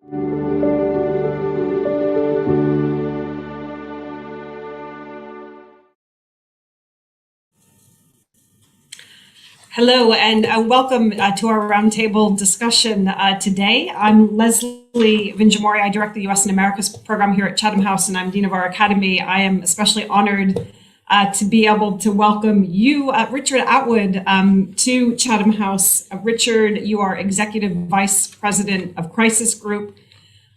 Hello, and welcome to our roundtable discussion today. I'm Leslie Vinjamori. I direct the U.S. and Americas program here at Chatham House, and I'm Dean of our Academy. I am especially honored to be able to welcome you, Richard Atwood, to Chatham House. Richard, you are Executive Vice President of Crisis Group.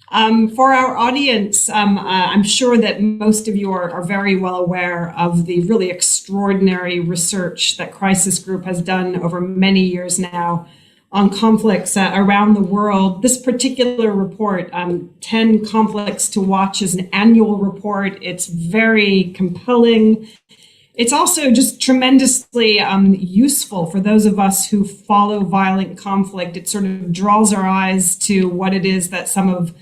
For our audience, I'm sure that most of you are very well aware of the really extraordinary research that Crisis Group has done over many years now on conflicts around the world. This particular report, 10 Conflicts to Watch, is an annual report. It's very compelling. It's also just tremendously useful for those of us who follow violent conflict. It sort of draws our eyes to what it is that some of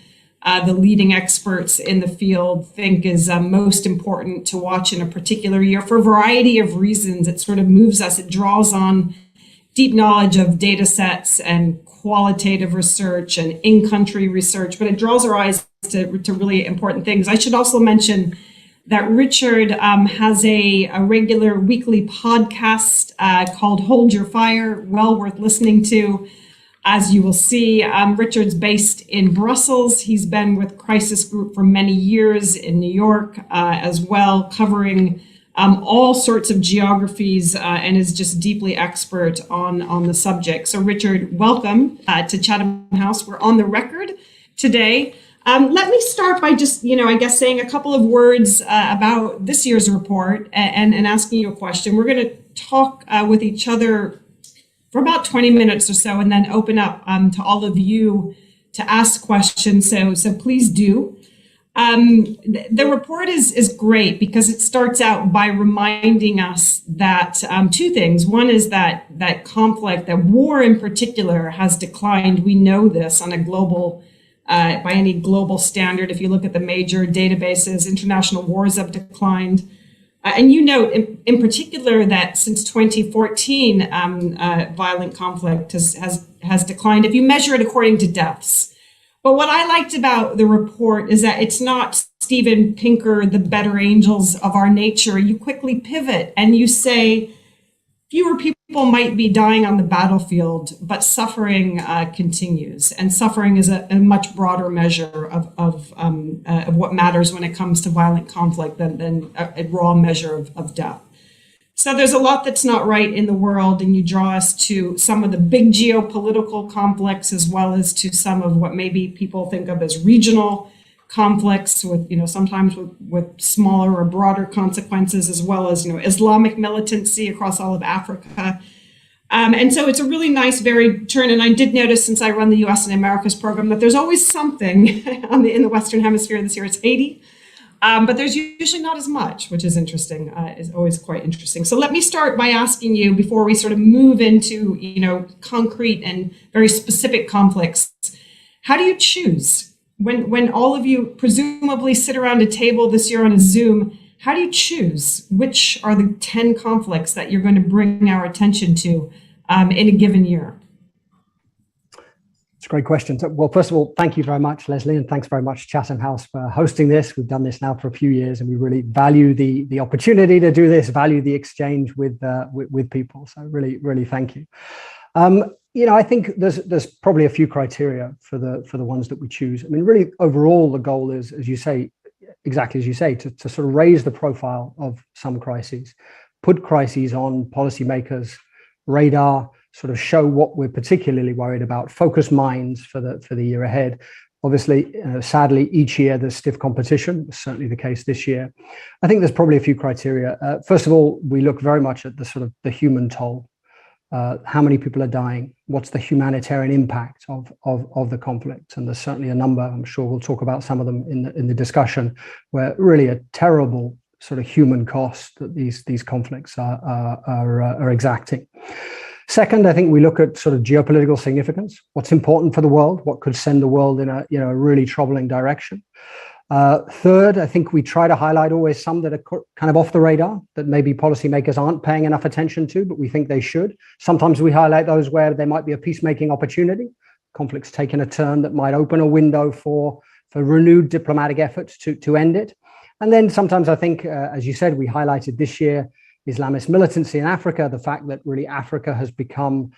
the leading experts in the field think is most important to watch in a particular year for a variety of reasons. It sort of moves us. It draws on deep knowledge of data sets and qualitative research and in-country research, but it draws our eyes to really important things. I should also mention that Richard has a regular weekly podcast called Hold Your Fire, well worth listening to. As you will see, Richard's based in Brussels. He's been with Crisis Group for many years in New York as well, covering all sorts of geographies and is just deeply expert on the subject. So Richard, welcome to Chatham House. We're on the record today. Let me start by just, I guess saying a couple of words about this year's report and asking you a question. We're going to talk with each other for about 20 minutes or so, and then open up to all of you to ask questions. So please do. The report is great because it starts out by reminding us that two things. One is that conflict, that war in particular, has declined. We know this on a global, by any global standard. If you look at the major databases, international wars have declined. And you note in particular that since 2014, violent conflict has declined if you measure it according to deaths. But what I liked about the report is that it's not Steven Pinker, the better angels of our nature. You quickly pivot and you say fewer people might be dying on the battlefield, but suffering continues. And suffering is a much broader measure of what matters when it comes to violent conflict than a raw measure of death. So there's a lot that's not right in the world, and you draw us to some of the big geopolitical conflicts as well as to some of what maybe people think of as regional conflicts with, sometimes with smaller or broader consequences, as well as, Islamic militancy across all of Africa. And so it's a really nice, varied turn. And I did notice, since I run the U.S. and Americas program, that there's always something in the Western Hemisphere. This year it's Haiti. But there's usually not as much, which is interesting, is always quite interesting. So let me start by asking you, before we sort of move into, concrete and very specific conflicts, how do you choose? When all of you presumably sit around a table this year on a Zoom, how do you choose which are the 10 conflicts that you're going to bring our attention to in a given year? It's a great question. Well, first of all, thank you very much, Leslie, and thanks very much, Chatham House, for hosting this. We've done this now for a few years, and we really value the opportunity to do this, value the exchange with people. So really thank you. I think there's probably a few criteria for the ones that we choose. I mean, really, overall, the goal is, as you say, exactly as you say, to sort of raise the profile of some crises, put crises on policymakers' radar, sort of show what we're particularly worried about, focus minds for the year ahead. Obviously, sadly, each year there's stiff competition. It's certainly the case this year. I think there's probably a few criteria. First of all, we look very much at the sort of the human toll. How many people are dying? What's the humanitarian impact of the conflict? And there's certainly a number. I'm sure we'll talk about some of them in the discussion, where really a terrible sort of human cost that these conflicts are exacting. Second, I think we look at sort of geopolitical significance. What's important for the world? What could send the world in a really troubling direction? Third, I think we try to highlight always some that are kind of off the radar, that maybe policymakers aren't paying enough attention to, but we think they should. Sometimes we highlight those where there might be a peacemaking opportunity. conflict's taken a turn that might open a window for renewed diplomatic efforts to end it. And then sometimes I think, as you said, we highlighted this year Islamist militancy in Africa, the fact that really Africa has become,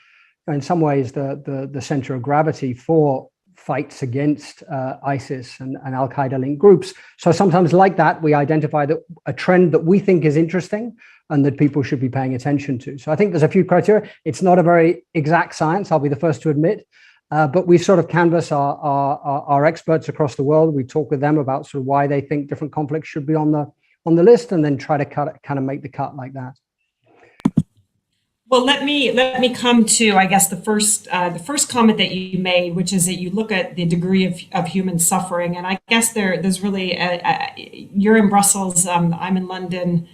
in some ways, the center of gravity for fights against ISIS and Al-Qaeda linked groups. So sometimes like that, we identify that a trend that we think is interesting and that people should be paying attention to. So I think there's a few criteria. It's not a very exact science, I'll be the first to admit, but we sort of canvass our experts across the world. We talk with them about sort of why they think different conflicts should be on the list, and then try to kind of make the cut like that. Well, let me come to, I guess, the first comment that you made, which is that you look at the degree of human suffering, and I guess there's really you're in Brussels, I'm in London,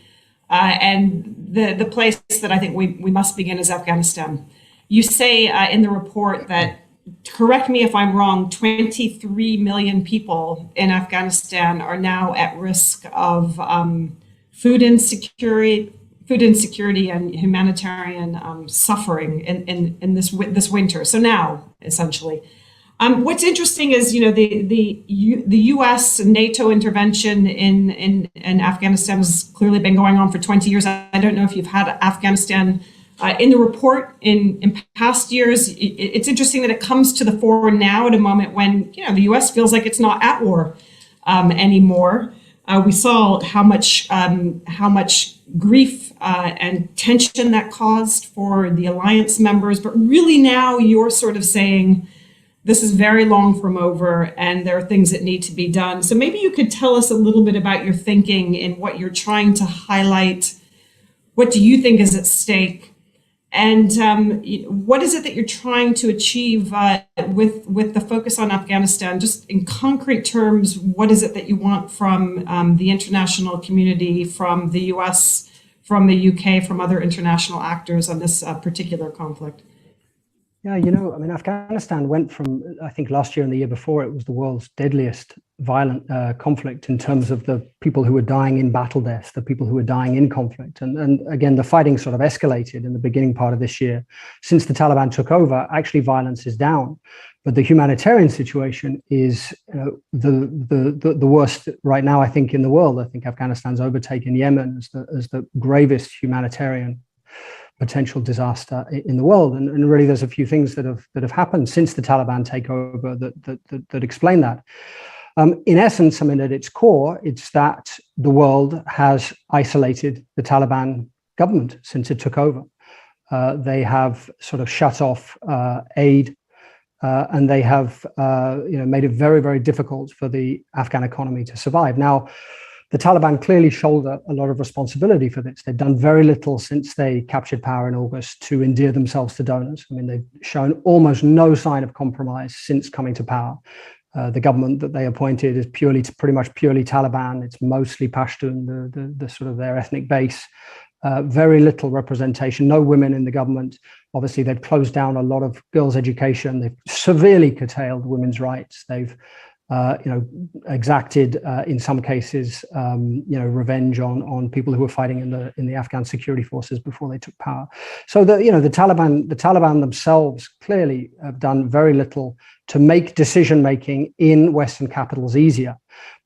and the place that I think we must begin is Afghanistan. You say in the report that, correct me if I'm wrong, 23 million people in Afghanistan are now at risk of food insecurity and humanitarian suffering in this winter. So now, essentially, what's interesting is, the U.S. and NATO intervention in Afghanistan has clearly been going on for 20 years. I don't know if you've had Afghanistan in the report in past years. It's interesting that it comes to the fore now at a moment when the U.S. feels like it's not at war anymore. We saw how much grief and tension that caused for the alliance members, but really now you're sort of saying this is very long from over and there are things that need to be done. So maybe you could tell us a little bit about your thinking and what you're trying to highlight. What do you think is at stake? And what is it that you're trying to achieve with the focus on Afghanistan? Just in concrete terms, what is it that you want from the international community, from the US, from the UK, from other international actors on this particular conflict? Yeah, Afghanistan went from, I think last year and the year before, it was the world's deadliest violent conflict in terms of the people who were dying in battle deaths, the people who were dying in conflict. And again, the fighting sort of escalated in the beginning part of this year. Since the Taliban took over, actually violence is down. But the humanitarian situation is the worst right now, I think, in the world. I think Afghanistan's overtaken Yemen as the gravest humanitarian potential disaster in the world, and really there's a few things that have happened since the Taliban takeover that explain that. In essence, at its core, it's that the world has isolated the Taliban government since it took over. They have sort of shut off aid, and they have made it very, very difficult for the Afghan economy to survive. Now, the Taliban clearly shoulder a lot of responsibility for this. They've done very little since they captured power in August to endear themselves to donors. They've shown almost no sign of compromise since coming to power. The government that they appointed is pretty much purely Taliban. It's mostly Pashtun, the sort of their ethnic base. Very little representation, no women in the government. Obviously, they've closed down a lot of girls' education. They've severely curtailed women's rights. They've exacted in some cases, revenge on people who were fighting in the Afghan security forces before they took power. So the Taliban themselves clearly have done very little to make decision making in Western capitals easier.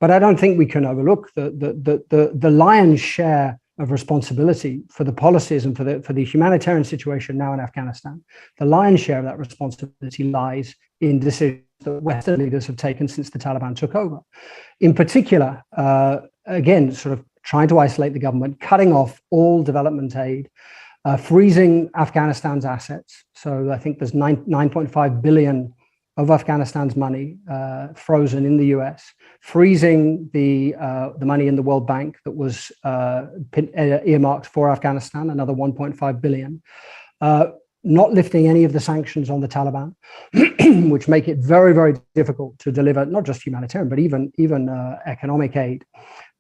But I don't think we can overlook the lion's share of responsibility for the policies and for the humanitarian situation now in Afghanistan. The lion's share of that responsibility lies in decisions that Western leaders have taken since the Taliban took over. In particular, again, sort of trying to isolate the government, cutting off all development aid, freezing Afghanistan's assets. So I think there's 9.5 billion of Afghanistan's money frozen in the US, freezing the money in the World Bank that was earmarked for Afghanistan, another 1.5 billion. Not lifting any of the sanctions on the Taliban, which make it very, very difficult to deliver not just humanitarian, but even economic aid,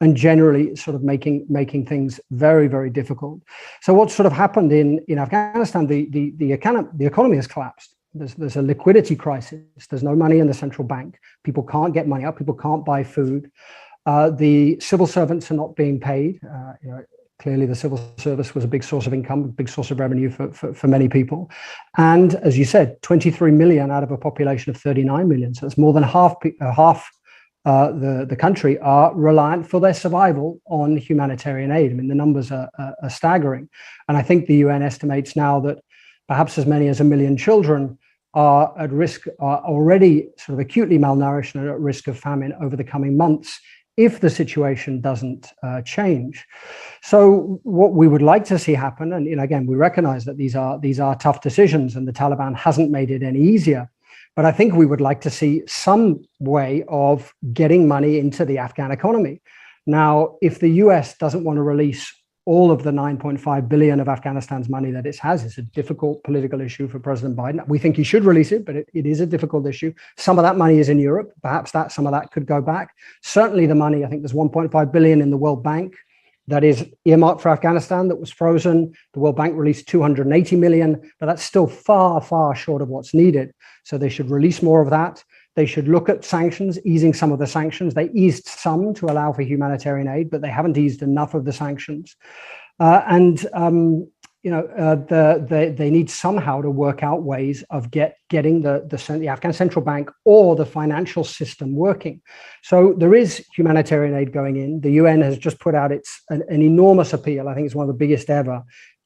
and generally sort of making things very, very difficult. So what sort of happened in Afghanistan, the economy has collapsed. There's a liquidity crisis. There's no money in the central bank. People can't get money up. People can't buy food. The civil servants are not being paid. Clearly, the civil service was a big source of income, a big source of revenue for many people. And as you said, 23 million out of a population of 39 million. So it's more than half the country are reliant for their survival on humanitarian aid. I mean, the numbers are staggering. And I think the UN estimates now that perhaps as many as 1 million children are at risk, are already sort of acutely malnourished and at risk of famine over the coming months if the situation doesn't change. So what we would like to see happen, and again, we recognize that these are tough decisions and the Taliban hasn't made it any easier, but I think we would like to see some way of getting money into the Afghan economy. Now, if the US doesn't want to release all of the 9.5 billion of Afghanistan's money that it has, it's a difficult political issue for President Biden. We think he should release it, but it is a difficult issue. Some of that money is in Europe. Perhaps some of that could go back. Certainly the money, I think there's 1.5 billion in the World Bank that is earmarked for Afghanistan that was frozen. The World Bank released 280 million, but that's still far, far short of what's needed. So they should release more of that. They should look at sanctions, easing some of the sanctions. They eased some to allow for humanitarian aid, but they haven't eased enough of the sanctions. They need somehow to work out ways of getting the Afghan central bank or the financial system working. So there is humanitarian aid going in. The UN has just put out an enormous appeal. I think it's one of the biggest ever.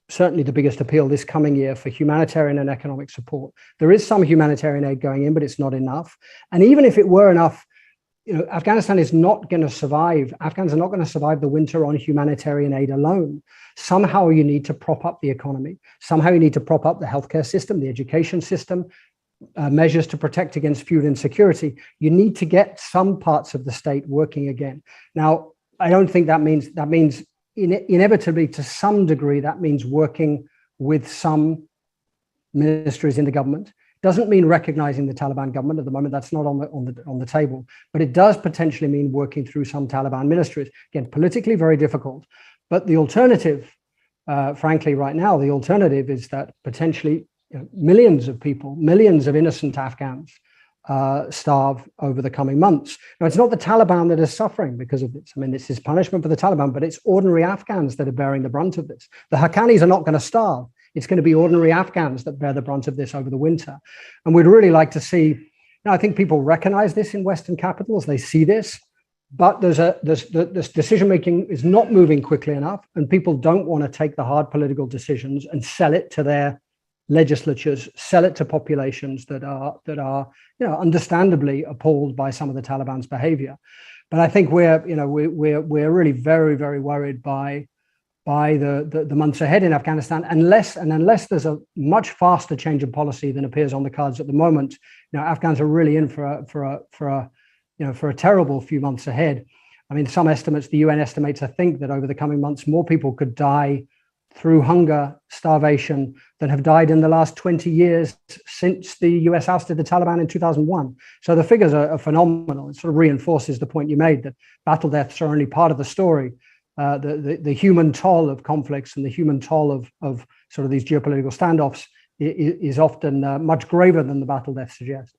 Certainly the biggest appeal this coming year for humanitarian and economic support. There is some humanitarian aid going in, but it's not enough. And even if it were enough, Afghanistan is not going to survive. Afghans are not going to survive the winter on humanitarian aid alone. Somehow you need to prop up the economy. Somehow you need to prop up the healthcare system, the education system, measures to protect against food insecurity. You need to get some parts of the state working again. Now, I don't think that means inevitably, to some degree, that means working with some ministries in the government. Doesn't mean recognizing the Taliban government at the moment. That's not on the table. But it does potentially mean working through some Taliban ministries. Again, politically very difficult. But the alternative, frankly, right now, the alternative is that potentially millions of people, millions of innocent Afghans starve over the coming months. Now, it's not the Taliban that is suffering because of this. I mean, this is punishment for the Taliban, but it's ordinary Afghans that are bearing the brunt of this. The Haqqanis are not going to starve. It's going to be ordinary Afghans that bear the brunt of this over the winter. And we'd really like to see, I think people recognize this in Western capitals. They see this, but this decision-making is not moving quickly enough, and people don't want to take the hard political decisions and sell it to their legislatures, sell it to populations that are understandably appalled by some of the Taliban's behavior. But I think we're really very, very worried by the months ahead in Afghanistan, unless there's a much faster change of policy than appears on the cards at the moment. Afghans are really in for a terrible few months ahead. I mean, some estimates, the UN estimates, I think that over the coming months, more people could die through hunger, starvation, than have died in the last 20 years since the US ousted the Taliban in 2001. So the figures are phenomenal. It sort of reinforces the point you made that battle deaths are only part of the story. The human toll of conflicts and the human toll of sort of these geopolitical standoffs is often much graver than the battle deaths suggest.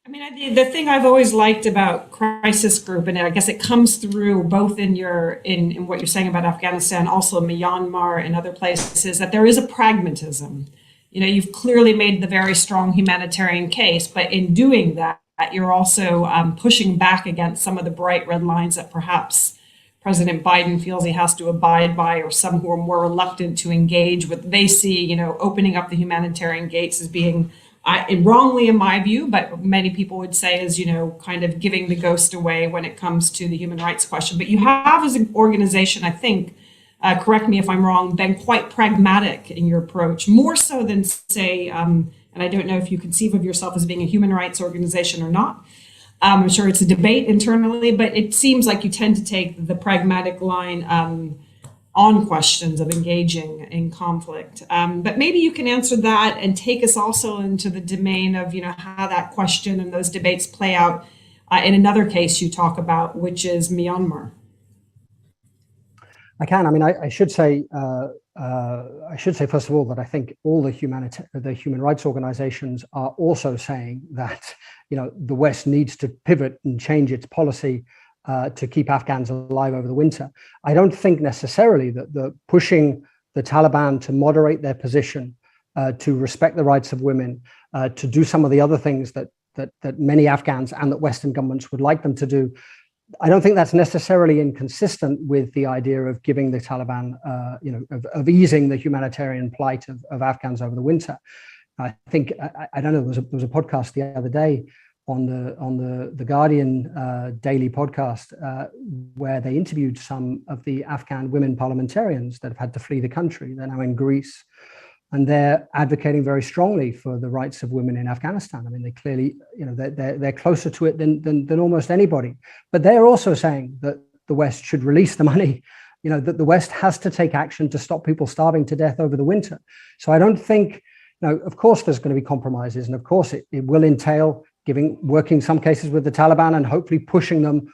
I mean, the thing I've always liked about Crisis Group, and I guess it comes through both in what you're saying about Afghanistan, also Myanmar and other places, that there is a pragmatism. You've clearly made the very strong humanitarian case, but in doing that, you're also pushing back against some of the bright red lines that perhaps President Biden feels he has to abide by, or some who are more reluctant to engage with. They see, opening up the humanitarian gates as being wrongly in my view, but many people would say is, kind of giving the ghost away when it comes to the human rights question. But you have, as an organization, I think, correct me if I'm wrong, been quite pragmatic in your approach, more so than, say, and I don't know if you conceive of yourself as being a human rights organization or not. I'm sure it's a debate internally, but it seems like you tend to take the pragmatic line on questions of engaging in conflict. But maybe you can answer that and take us also into the domain of, how that question and those debates play out in another case you talk about, which is Myanmar. I can. I mean, I should say first of all that I think all the human rights organizations are also saying that the West needs to pivot and change its policy to keep Afghans alive over the winter. I don't think necessarily that the pushing the Taliban to moderate their position, to respect the rights of women, to do some of the other things that many Afghans and that Western governments would like them to do. I don't think that's necessarily inconsistent with the idea of giving the Taliban, of easing the humanitarian plight of Afghans over the winter. I think, I don't know, there was a podcast the other day on the Guardian daily podcast where they interviewed some of the Afghan women parliamentarians that have had to flee the country. They're now in Greece, and they're advocating very strongly for the rights of women in Afghanistan. I mean, they clearly, they're closer to it than almost anybody. But they're also saying that the West should release the money, that the West has to take action to stop people starving to death over the winter. So I don't think, of course, there's going to be compromises, and of course it will entail working some cases with the Taliban and hopefully pushing them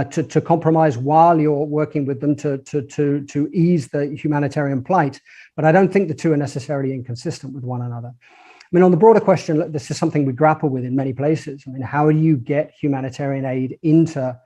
to compromise while you're working with them to ease the humanitarian plight. But I don't think the two are necessarily inconsistent with one another. I mean, on the broader question, this is something we grapple with in many places. I mean, how do you get humanitarian aid into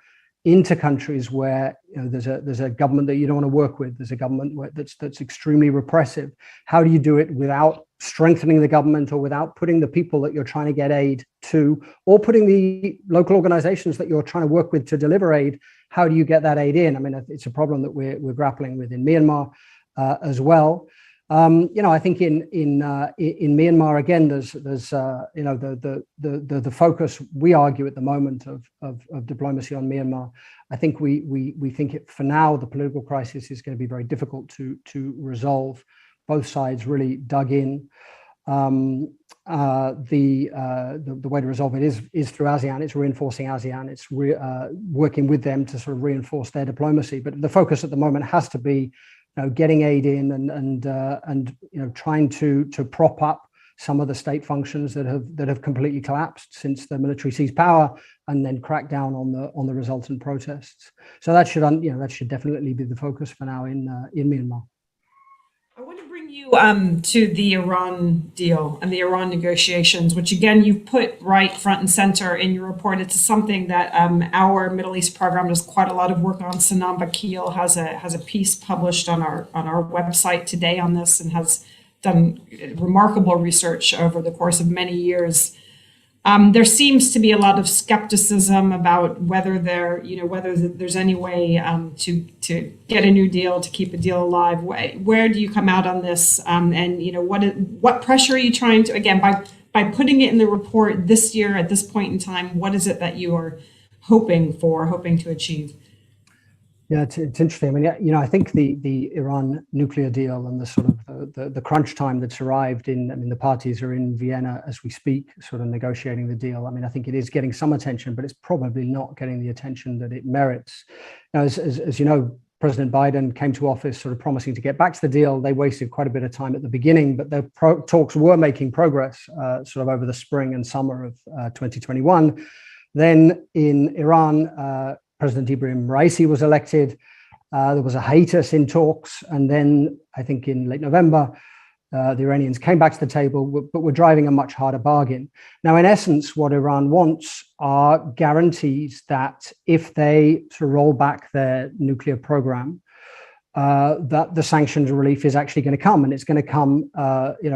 countries where there's a government that you don't want to work with? There's a government that's extremely repressive. How do you do it without strengthening the government, or without putting the people that you're trying to get aid to, or putting the local organizations that you're trying to work with to deliver aid? How do you get that aid in? I mean, it's a problem that we're grappling with in Myanmar as well. I think in Myanmar again, there's the focus, we argue at the moment, of diplomacy on Myanmar. I think we think for now the political crisis is going to be very difficult to resolve. Both sides really dug in. The way to resolve it is through ASEAN. It's reinforcing ASEAN. It's working with them to sort of reinforce their diplomacy. But the focus at the moment has to be getting aid in and trying to prop up some of the state functions that have completely collapsed since the military seized power, and then crack down on the resultant protests. So that should definitely be the focus for now in Myanmar. I want to bring you to the Iran deal and the Iran negotiations, which again you put right front and center in your report. It's something that our Middle East program does quite a lot of work on. Sanam Bakil has a piece published on our website today on this, and has done remarkable research over the course of many years. There seems to be a lot of skepticism about whether there's any way to get a new deal, to keep a deal alive. Where do you come out on this? What pressure are you trying to, again, by putting it in the report this year at this point in time? What is it that you are hoping to achieve? Yeah, it's interesting. I mean, I think the Iran nuclear deal and the sort of the crunch time that's arrived in. I mean, the parties are in Vienna as we speak, sort of negotiating the deal. I mean, I think it is getting some attention, but it's probably not getting the attention that it merits. Now, as you know, President Biden came to office sort of promising to get back to the deal. They wasted quite a bit of time at the beginning, but the talks were making progress sort of over the spring and summer of 2021. Then in Iran, President Ibrahim Raisi was elected. There was a hiatus in talks. And then I think in late November, the Iranians came back to the table, but were driving a much harder bargain. Now, in essence, what Iran wants are guarantees that if they sort of roll back their nuclear program, that the sanctions relief is actually going to come, and it's going to come,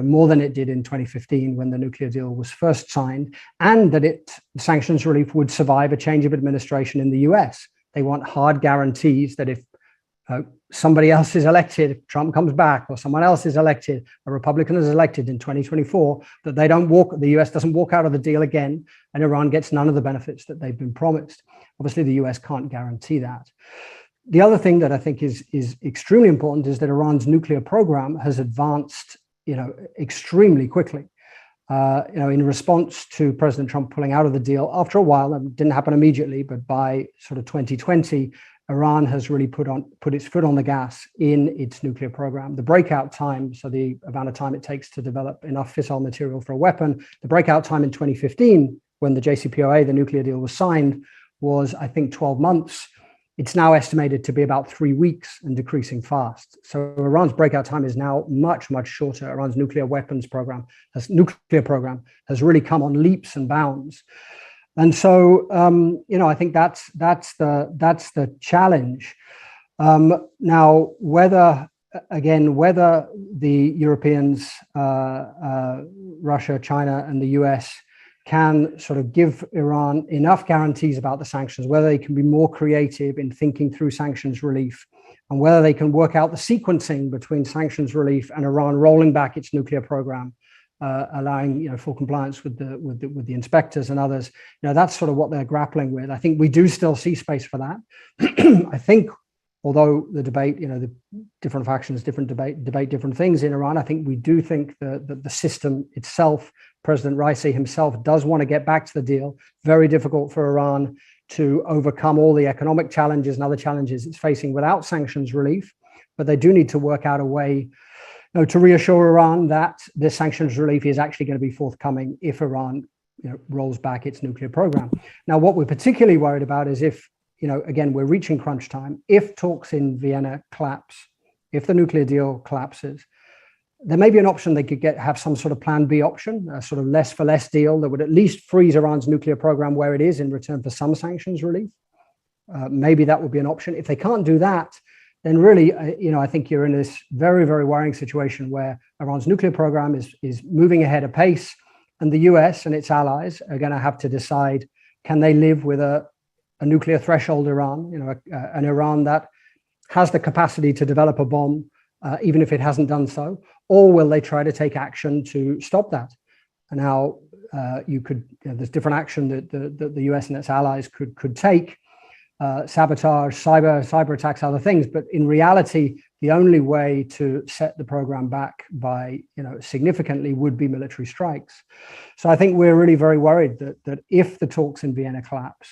more than it did in 2015 when the nuclear deal was first signed, and that the sanctions relief would survive a change of administration in the US. They want hard guarantees that if somebody else is elected, if Trump comes back, or someone else is elected, a Republican is elected in 2024, that the US doesn't walk out of the deal again, and Iran gets none of the benefits that they've been promised. Obviously, the US can't guarantee that. The other thing that I think is extremely important is that Iran's nuclear program has advanced, extremely quickly. In response to President Trump pulling out of the deal after a while, it didn't happen immediately, but by sort of 2020, Iran has really put its foot on the gas in its nuclear program. The breakout time, so the amount of time it takes to develop enough fissile material for a weapon, the breakout time in 2015, when the JCPOA, the nuclear deal, was signed, was, I think, 12 months. It's now estimated to be about 3 weeks and decreasing fast. So Iran's breakout time is now much, much shorter. Iran's nuclear program has really come on leaps and bounds. And so, I think that's the challenge. Now, whether the Europeans, Russia, China, and the US can sort of give Iran enough guarantees about the sanctions, whether they can be more creative in thinking through sanctions relief, and whether they can work out the sequencing between sanctions relief and Iran rolling back its nuclear program, allowing full compliance with the inspectors and others. That's sort of what they're grappling with. I think we do still see space for that. I think, although the debate, the different factions, debate different things in Iran, I think we do think that the system itself, President Raisi himself, does want to get back to the deal. Very difficult for Iran to overcome all the economic challenges and other challenges it's facing without sanctions relief, but they do need to work out a way to reassure Iran that this sanctions relief is actually going to be forthcoming if Iran rolls back its nuclear program. Now, what we're particularly worried about is if, again, we're reaching crunch time, if talks in Vienna collapse, if the nuclear deal collapses, there may be an option they could have some sort of plan B option, a sort of less for less deal that would at least freeze Iran's nuclear program where it is in return for some sanctions relief. Maybe that would be an option. If they can't do that, then really, I think you're in this very, very worrying situation where Iran's nuclear program is moving ahead apace, and the US and its allies are going to have to decide, can they live with a nuclear threshold Iran, an Iran that has the capacity to develop a bomb, even if it hasn't done so, or will they try to take action to stop that? And now there's different action that the US and its allies could take, sabotage, cyber attacks, other things. But in reality, the only way to set the program back by significantly would be military strikes. So I think we're really very worried that if the talks in Vienna collapse,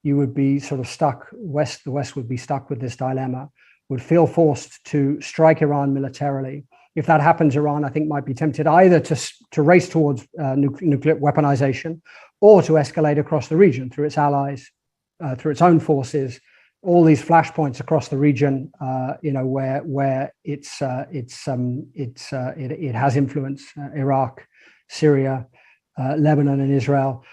you would be sort of stuck. The West would be stuck with this dilemma, would feel forced to strike Iran militarily. If that happens, Iran, I think, might be tempted either to race towards nuclear weaponization or to escalate across the region through its allies, through its own forces, all these flashpoints across the region, where it has influence, Iraq, Syria, Lebanon, and Israel.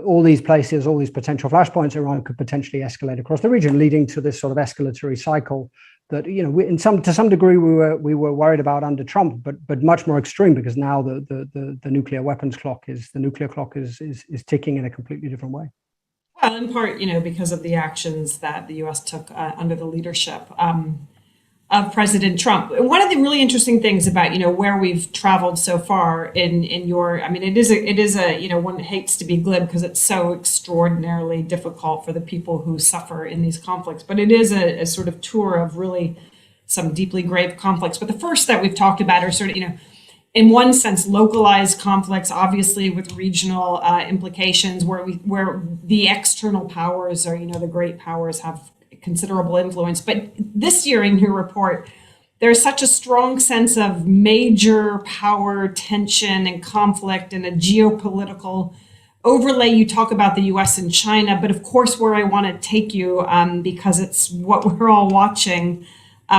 All these places, all these potential flashpoints, Iran could potentially escalate across the region, leading to this sort of escalatory cycle that to some degree we were worried about under Trump, but much more extreme, because now the nuclear weapons clock is ticking in a completely different way. Well, in part, because of the actions that the U.S. took under the leadership of President Trump. One of the really interesting things about, where we've traveled so far in your, it is a, one hates to be glib because it's so extraordinarily difficult for the people who suffer in these conflicts, but it is a sort of tour of really some deeply grave conflicts. But the first that we've talked about are sort of, in one sense, localized conflicts, obviously with regional implications, where the external powers or the great powers have considerable influence. But this year in your report, there's such a strong sense of major power tension and conflict and a geopolitical overlay. You talk about the US and China, but of course, where I want to take you, because it's what we're all watching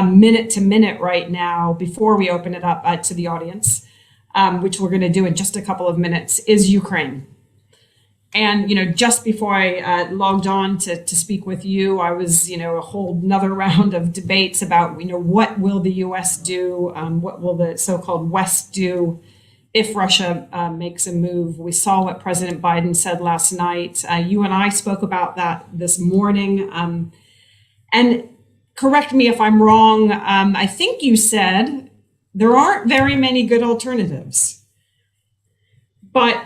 minute to minute right now before we open it up to the audience, which we're going to do in just a couple of minutes, is Ukraine. And, just before I logged on to speak with you, I was, a whole another round of debates about, what will the US do? What will the so-called West do if Russia makes a move? We saw what President Biden said last night. You and I spoke about that this morning. And correct me if I'm wrong. I think you said there aren't very many good alternatives, but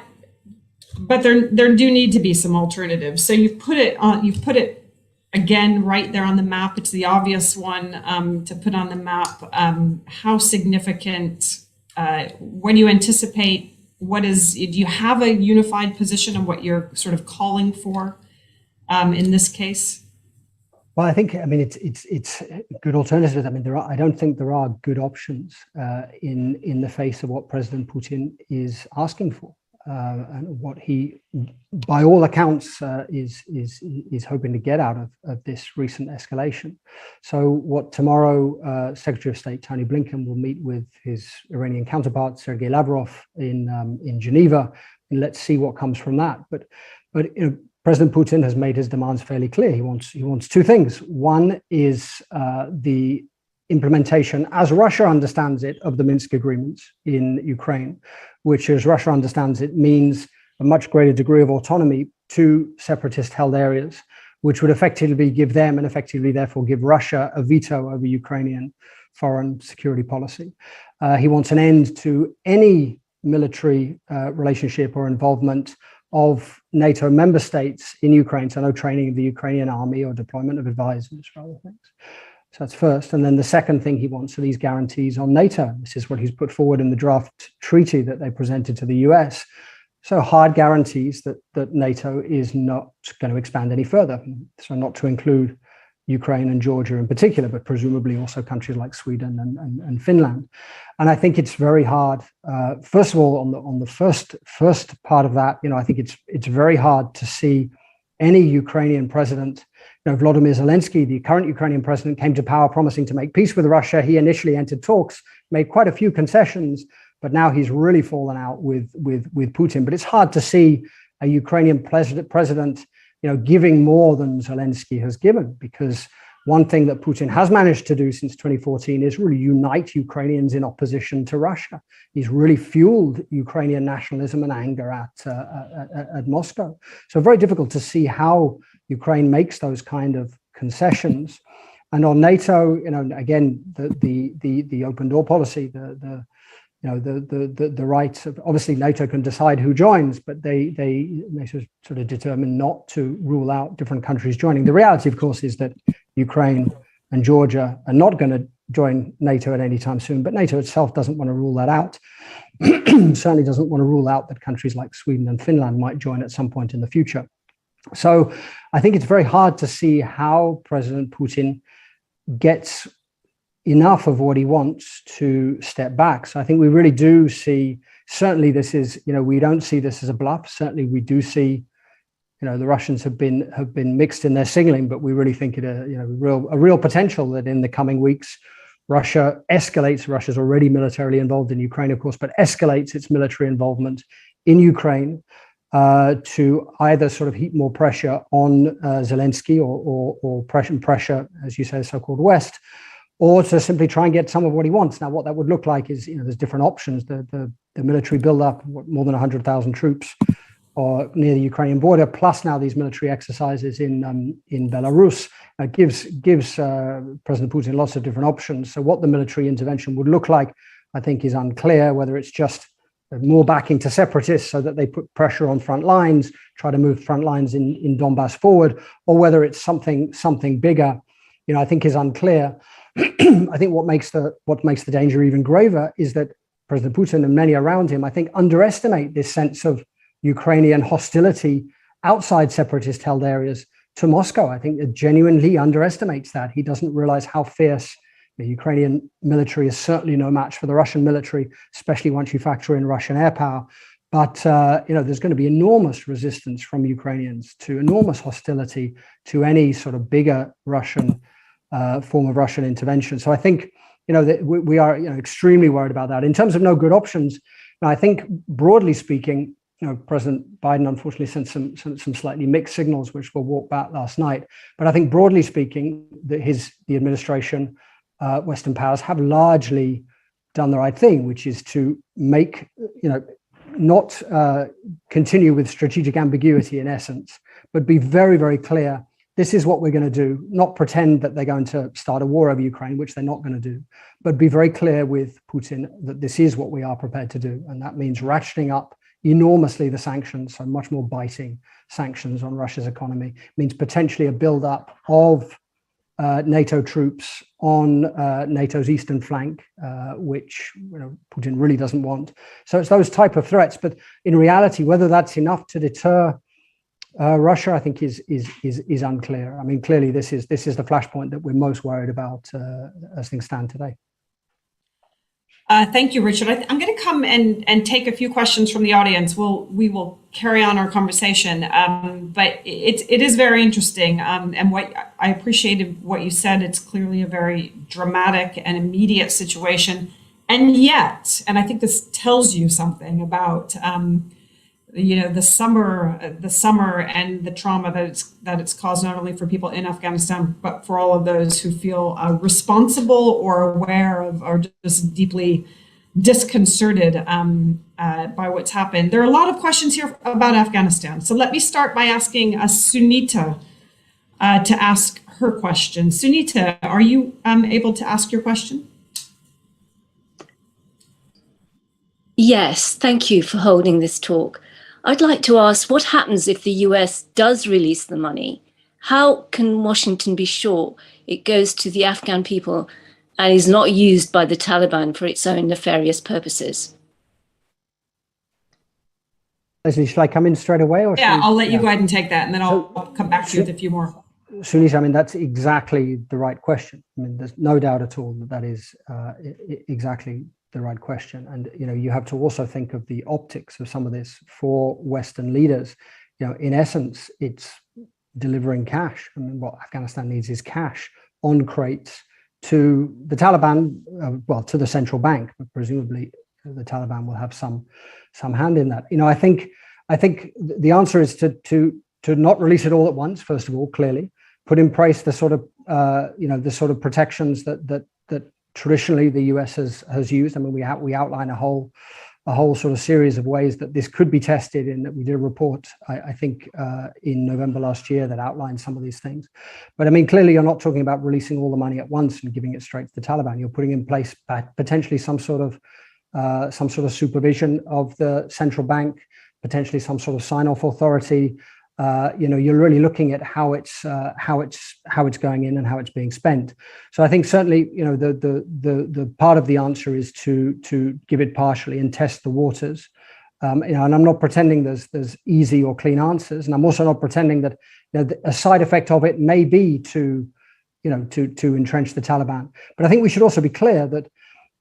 there do need to be some alternatives. So you've put it again right there on the map. It's the obvious one to put on the map. How significant? What do you anticipate? Do you have a unified position on what you're sort of calling for in this case? Well, I think it's good alternatives. I don't think there are good options in the face of what President Putin is asking for. And what he, by all accounts, is hoping to get out of this recent escalation. So, what tomorrow, Secretary of State Tony Blinken will meet with his Iranian counterpart Sergei Lavrov in Geneva, and let's see what comes from that. But President Putin has made his demands fairly clear. He wants two things. One is the implementation, as Russia understands it, of the Minsk agreements in Ukraine, which, as Russia understands it, means a much greater degree of autonomy to separatist-held areas, which would effectively give them, and effectively therefore give Russia, a veto over Ukrainian foreign security policy. He wants an end to any military relationship or involvement of NATO member states in Ukraine, so no training of the Ukrainian army or deployment of advisors or other things. So that's first. And then the second thing he wants are these guarantees on NATO. This is what he's put forward in the draft treaty that they presented to the US. So hard guarantees that NATO is not going to expand any further. So not to include Ukraine and Georgia in particular, but presumably also countries like Sweden and Finland. And I think it's very hard. First of all, on the first part of that, I think it's very hard to see any Ukrainian president. Volodymyr Zelensky, the current Ukrainian president, came to power promising to make peace with Russia. He initially entered talks, made quite a few concessions, but now he's really fallen out with Putin. But it's hard to see a Ukrainian president, giving more than Zelensky has given, because one thing that Putin has managed to do since 2014 is really unite Ukrainians in opposition to Russia. He's really fueled Ukrainian nationalism and anger at Moscow. So very difficult to see how Ukraine makes those kind of concessions. And on NATO, again, the open door policy, the rights of, obviously NATO can decide who joins, but they sort of determine not to rule out different countries joining. The reality, of course, is that Ukraine and Georgia are not going to join NATO at any time soon, but NATO itself doesn't want to rule that out. Certainly doesn't want to rule out that countries like Sweden and Finland might join at some point in the future. So I think it's very hard to see how President Putin gets enough of what he wants to step back. So I think we really do see, certainly this is, we don't see this as a bluff. Certainly we do see, the Russians have been mixed in their signaling, but we really think it a real potential that in the coming weeks, Russia escalates. Russia's already militarily involved in Ukraine, of course, but escalates its military involvement in Ukraine to either sort of heap more pressure on Zelensky or pressure, as you say, the so-called West, or to simply try and get some of what he wants. Now, what that would look like is, there's different options. The military buildup, more than 100,000 troops or near the Ukrainian border, plus now these military exercises in Belarus, gives President Putin lots of different options. So what the military intervention would look like, I think, is unclear, whether it's just more backing to separatists so that they put pressure on front lines, try to move front lines in Donbass forward, or whether it's something bigger, I think is unclear. I think what makes the danger even graver is that President Putin and many around him, I think, underestimate this sense of Ukrainian hostility outside separatist-held areas to Moscow. I think it genuinely underestimates that. He doesn't realize how fierce the Ukrainian military is. Certainly no match for the Russian military, especially once you factor in Russian air power. But there's going to be enormous resistance from Ukrainians, to enormous hostility to any sort of bigger Russian form of Russian intervention. So I think, that we are extremely worried about that. In terms of no good options, I think broadly speaking, President Biden unfortunately sent some slightly mixed signals, which were walked back last night. But I think broadly speaking, the administration, Western powers have largely done the right thing, which is to make, not continue with strategic ambiguity in essence, but be very, very clear. This is what we're going to do, not pretend that they're going to start a war over Ukraine, which they're not going to do, but be very clear with Putin that this is what we are prepared to do. And that means ratcheting up enormously the sanctions, so much more biting sanctions on Russia's economy. It means potentially a buildup of NATO troops on NATO's eastern flank, which Putin really doesn't want. So it's those type of threats. But in reality, whether that's enough to deter Russia, I think is unclear. I mean, clearly this is the flashpoint that we're most worried about as things stand today. Thank you, Richard. I'm going to come and take a few questions from the audience. We will carry on our conversation, but it is very interesting. And what I appreciated what you said. It's clearly a very dramatic and immediate situation, and yet, and I think this tells you something about the summer and the trauma that it's caused, not only for people in Afghanistan, but for all of those who feel responsible or aware of, or just deeply disconcerted by what's happened. There are a lot of questions here about Afghanistan. So let me start by asking Sunita to ask her question. Sunita, are you able to ask your question? Yes, thank you for holding this talk. I'd like to ask, what happens if the US does release the money? How can Washington be sure it goes to the Afghan people and is not used by the Taliban for its own nefarious purposes? Leslie, should I come in straight away? Or yeah, I'll let you go ahead and take that, and then I'll come back to you with a few more. Sunita, I mean, that's exactly the right question. I mean, there's no doubt at all that that is exactly the right question. And, you have to also think of the optics of some of this for Western leaders. In essence, it's delivering cash. I mean, what Afghanistan needs is cash on crates to the Taliban, to the central bank, but presumably the Taliban will have some hand in that. I think the answer is to not release it all at once. First of all, clearly put in place the sort of protections that traditionally the US has used. I mean, we outline a whole sort of series of ways that this could be tested, in that we did a report, I think, in November last year that outlined some of these things. But I mean, clearly you're not talking about releasing all the money at once and giving it straight to the Taliban. You're putting in place potentially some sort of supervision of the central bank, potentially some sort of sign-off authority. You're really looking at how it's going in and how it's being spent. So I think certainly, the part of the answer is to give it partially and test the waters. And I'm not pretending there's easy or clean answers, and I'm also not pretending that a side effect of it may be to entrench the Taliban. But I think we should also be clear that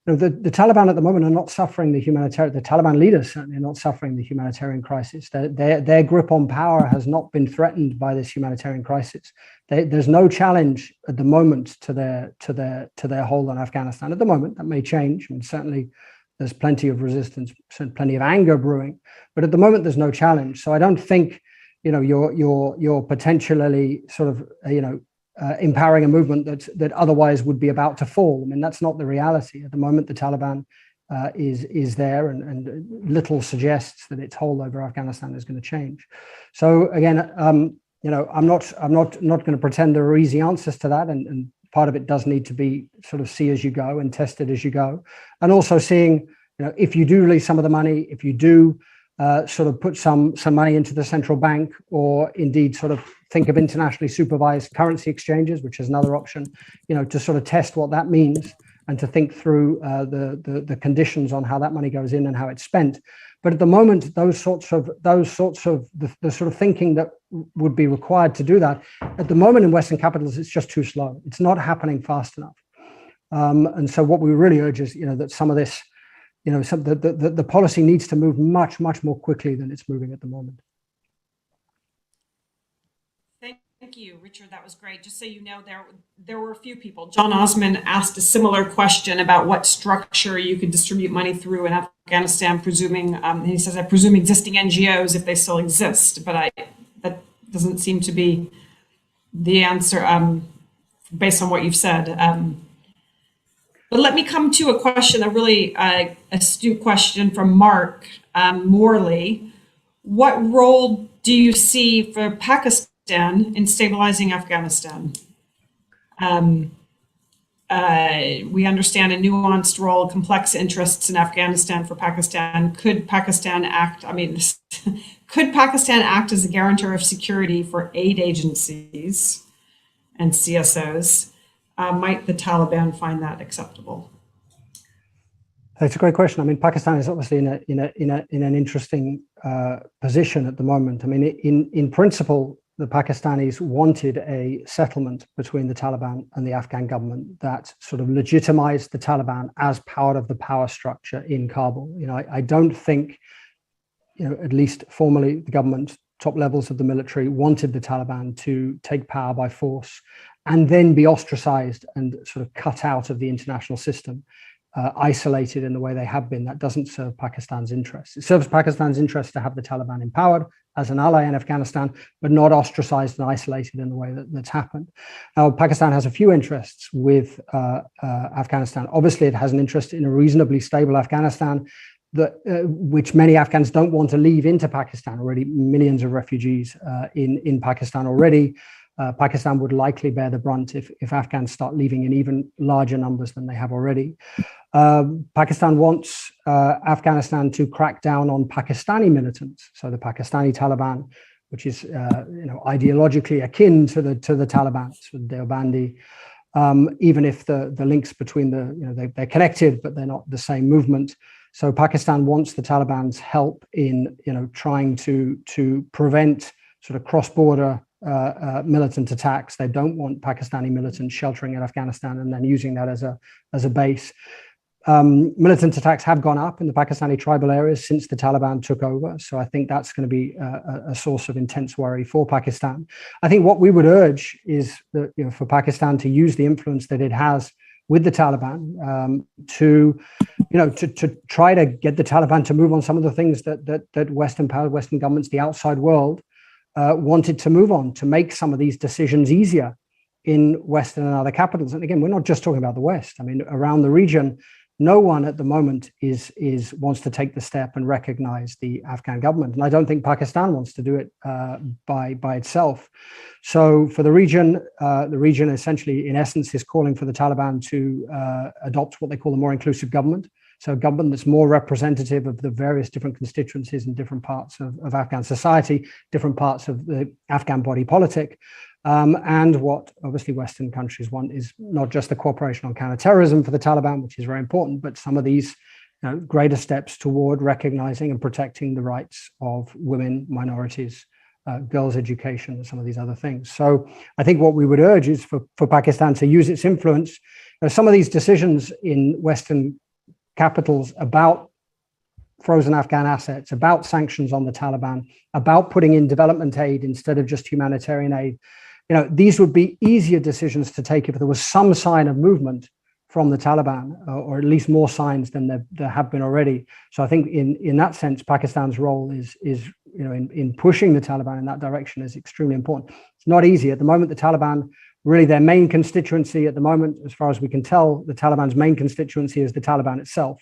the Taliban at the moment are not suffering the Taliban leaders certainly are not suffering the humanitarian crisis. Their grip on power has not been threatened by this humanitarian crisis. There's no challenge at the moment to their hold on Afghanistan. At the moment, that may change, and certainly there's plenty of resistance, plenty of anger brewing. But at the moment, there's no challenge. So I don't think you're potentially sort of empowering a movement that otherwise would be about to fall. I mean, that's not the reality. At the moment, the Taliban is there, and little suggests that its hold over Afghanistan is going to change. So again, I'm not going to pretend there are easy answers to that, and part of it does need to be sort of see as you go and tested as you go, and also seeing if you do release some of the money, if you do sort of put some money into the central bank, or indeed sort of think of internationally supervised currency exchanges, which is another option, to sort of test what that means and to think through the conditions on how that money goes in and how it's spent. But at the moment, those sorts of the sort of thinking that would be required to do that, at the moment in Western capitals, it's just too slow. It's not happening fast enough. And so what we really urge is, that some of this, the policy needs to move much, much more quickly than it's moving at the moment. Thank you, Richard. That was great. Just so you know, there were a few people. John Osman asked a similar question about what structure you could distribute money through in Afghanistan, presuming, he says, I presume existing NGOs if they still exist, but that doesn't seem to be the answer based on what you've said. But let me come to a question, a really astute question from Mark Morley. What role do you see for Pakistan in stabilizing Afghanistan? We understand a nuanced role, complex interests in Afghanistan for Pakistan. Could Pakistan act as a guarantor of security for aid agencies and CSOs? Might the Taliban find that acceptable? It's a great question. I mean, Pakistan is obviously in an interesting position at the moment. I mean, in principle, the Pakistanis wanted a settlement between the Taliban and the Afghan government that sort of legitimized the Taliban as part of the power structure in Kabul. I don't think, at least formally, the government, top levels of the military, wanted the Taliban to take power by force and then be ostracized and sort of cut out of the international system isolated in the way they have been, that doesn't serve Pakistan's interests. It serves Pakistan's interests to have the Taliban empowered as an ally in Afghanistan, but not ostracized and isolated in the way that's happened. Now, Pakistan has a few interests with Afghanistan. Obviously, it has an interest in a reasonably stable Afghanistan, which many Afghans don't want to leave into Pakistan already. Millions of refugees in Pakistan already. Pakistan would likely bear the brunt if Afghans start leaving in even larger numbers than they have already. Pakistan wants Afghanistan to crack down on Pakistani militants, so the Pakistani Taliban, which is ideologically akin to the Taliban, so the Deobandi. Even if the links between they're connected, but they're not the same movement. So Pakistan wants the Taliban's help in trying to prevent sort of cross-border militant attacks. They don't want Pakistani militants sheltering in Afghanistan and then using that as a base. Militant attacks have gone up in the Pakistani tribal areas since the Taliban took over. So I think that's going to be a source of intense worry for Pakistan. I think what we would urge is that, for Pakistan to use the influence that it has with the Taliban to try to get the Taliban to move on some of the things that Western governments, the outside world, wanted to move on, to make some of these decisions easier in Western and other capitals. And again, we're not just talking about the West. I mean, around the region, no one at the moment wants to take the step and recognize the Afghan government. And I don't think Pakistan wants to do it by itself. So for the region essentially, in essence, is calling for the Taliban to adopt what they call a more inclusive government. So a government that's more representative of the various different constituencies in different parts of Afghan society, different parts of the Afghan body politic. And what obviously Western countries want is not just the cooperation on counterterrorism for the Taliban, which is very important, but some of these greater steps toward recognizing and protecting the rights of women, minorities, girls' education, and some of these other things. So I think what we would urge is for Pakistan to use its influence. Some of these decisions in Western capitals about frozen Afghan assets, about sanctions on the Taliban, about putting in development aid instead of just humanitarian aid. These would be easier decisions to take if there was some sign of movement from the Taliban, or at least more signs than there have been already. So I think in that sense, Pakistan's role is in pushing the Taliban in that direction is extremely important. It's not easy. At the moment, the Taliban, really their main constituency at the moment, as far as we can tell, the Taliban's main constituency is the Taliban itself.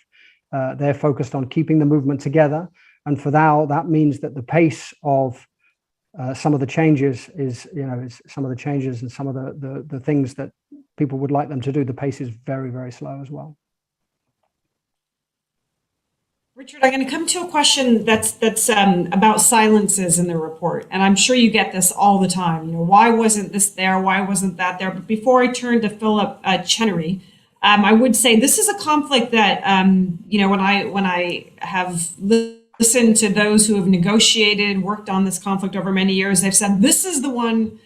They're focused on keeping the movement together. And for now, that means that the pace of some of the changes is some of the changes and some of the things that people would like them to do, the pace is very, very slow as well. Richard, I'm going to come to a question that's about silences in the report, and I'm sure you get this all the time. Why wasn't this there? Why wasn't that there? But before I turn to Philip Chenery, I would say this is a conflict that when I have listened to those who have negotiated, worked on this conflict over many years, they've said this is the one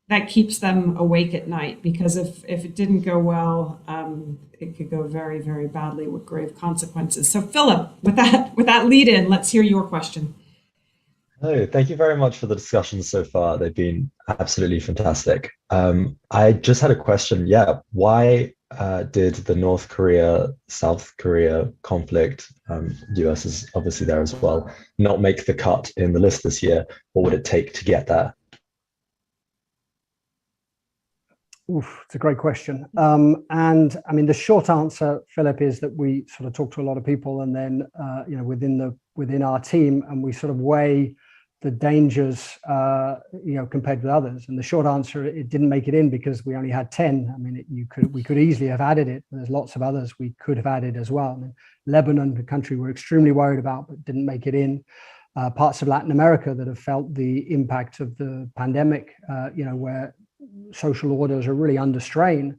that keeps them awake at night, because if it didn't go well, it could go very, very badly with grave consequences. So Philip, with that lead in, let's hear your question. Oh, thank you very much for the discussions so far. They've been absolutely fantastic. I just had a question. Yeah, why did the North Korea, South Korea conflict, US is obviously there as well, not make the cut in the list this year? What would it take to get there? Oof, it's a great question. And I mean, the short answer, Philip, is that we sort of talk to a lot of people, and then within our team, and we sort of weigh the dangers compared with others. And the short answer, it didn't make it in because we only had 10. I mean, we could easily have added it. There's lots of others we could have added as well. I mean, Lebanon, the country we're extremely worried about, but didn't make it in. Parts of Latin America that have felt the impact of the pandemic, where social orders are really under strain,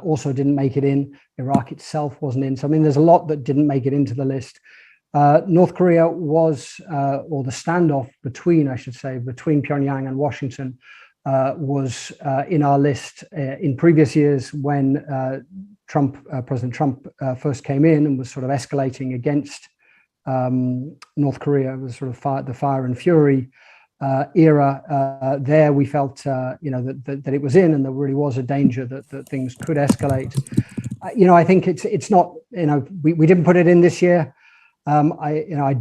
also didn't make it in. Iraq itself wasn't in. So, I mean, there's a lot that didn't make it into the list. North Korea was, or the standoff between Pyongyang and Washington was in our list in previous years when President Trump first came in and was sort of escalating against North Korea. It was sort of the fire and fury era. There we felt that it was in, and there really was a danger that things could escalate. I think it's not, we didn't put it in this year. I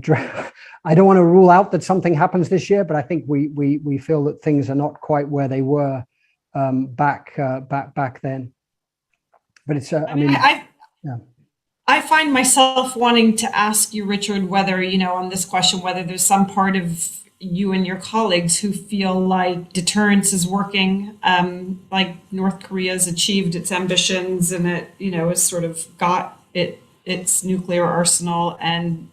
don't want to rule out that something happens this year, but I think we feel that things are not quite where they were back then. But it's I find myself wanting to ask you, Richard, whether, on this question, whether there's some part of you and your colleagues who feel like deterrence is working, like North Korea's achieved its ambitions and it, has sort of got its nuclear arsenal and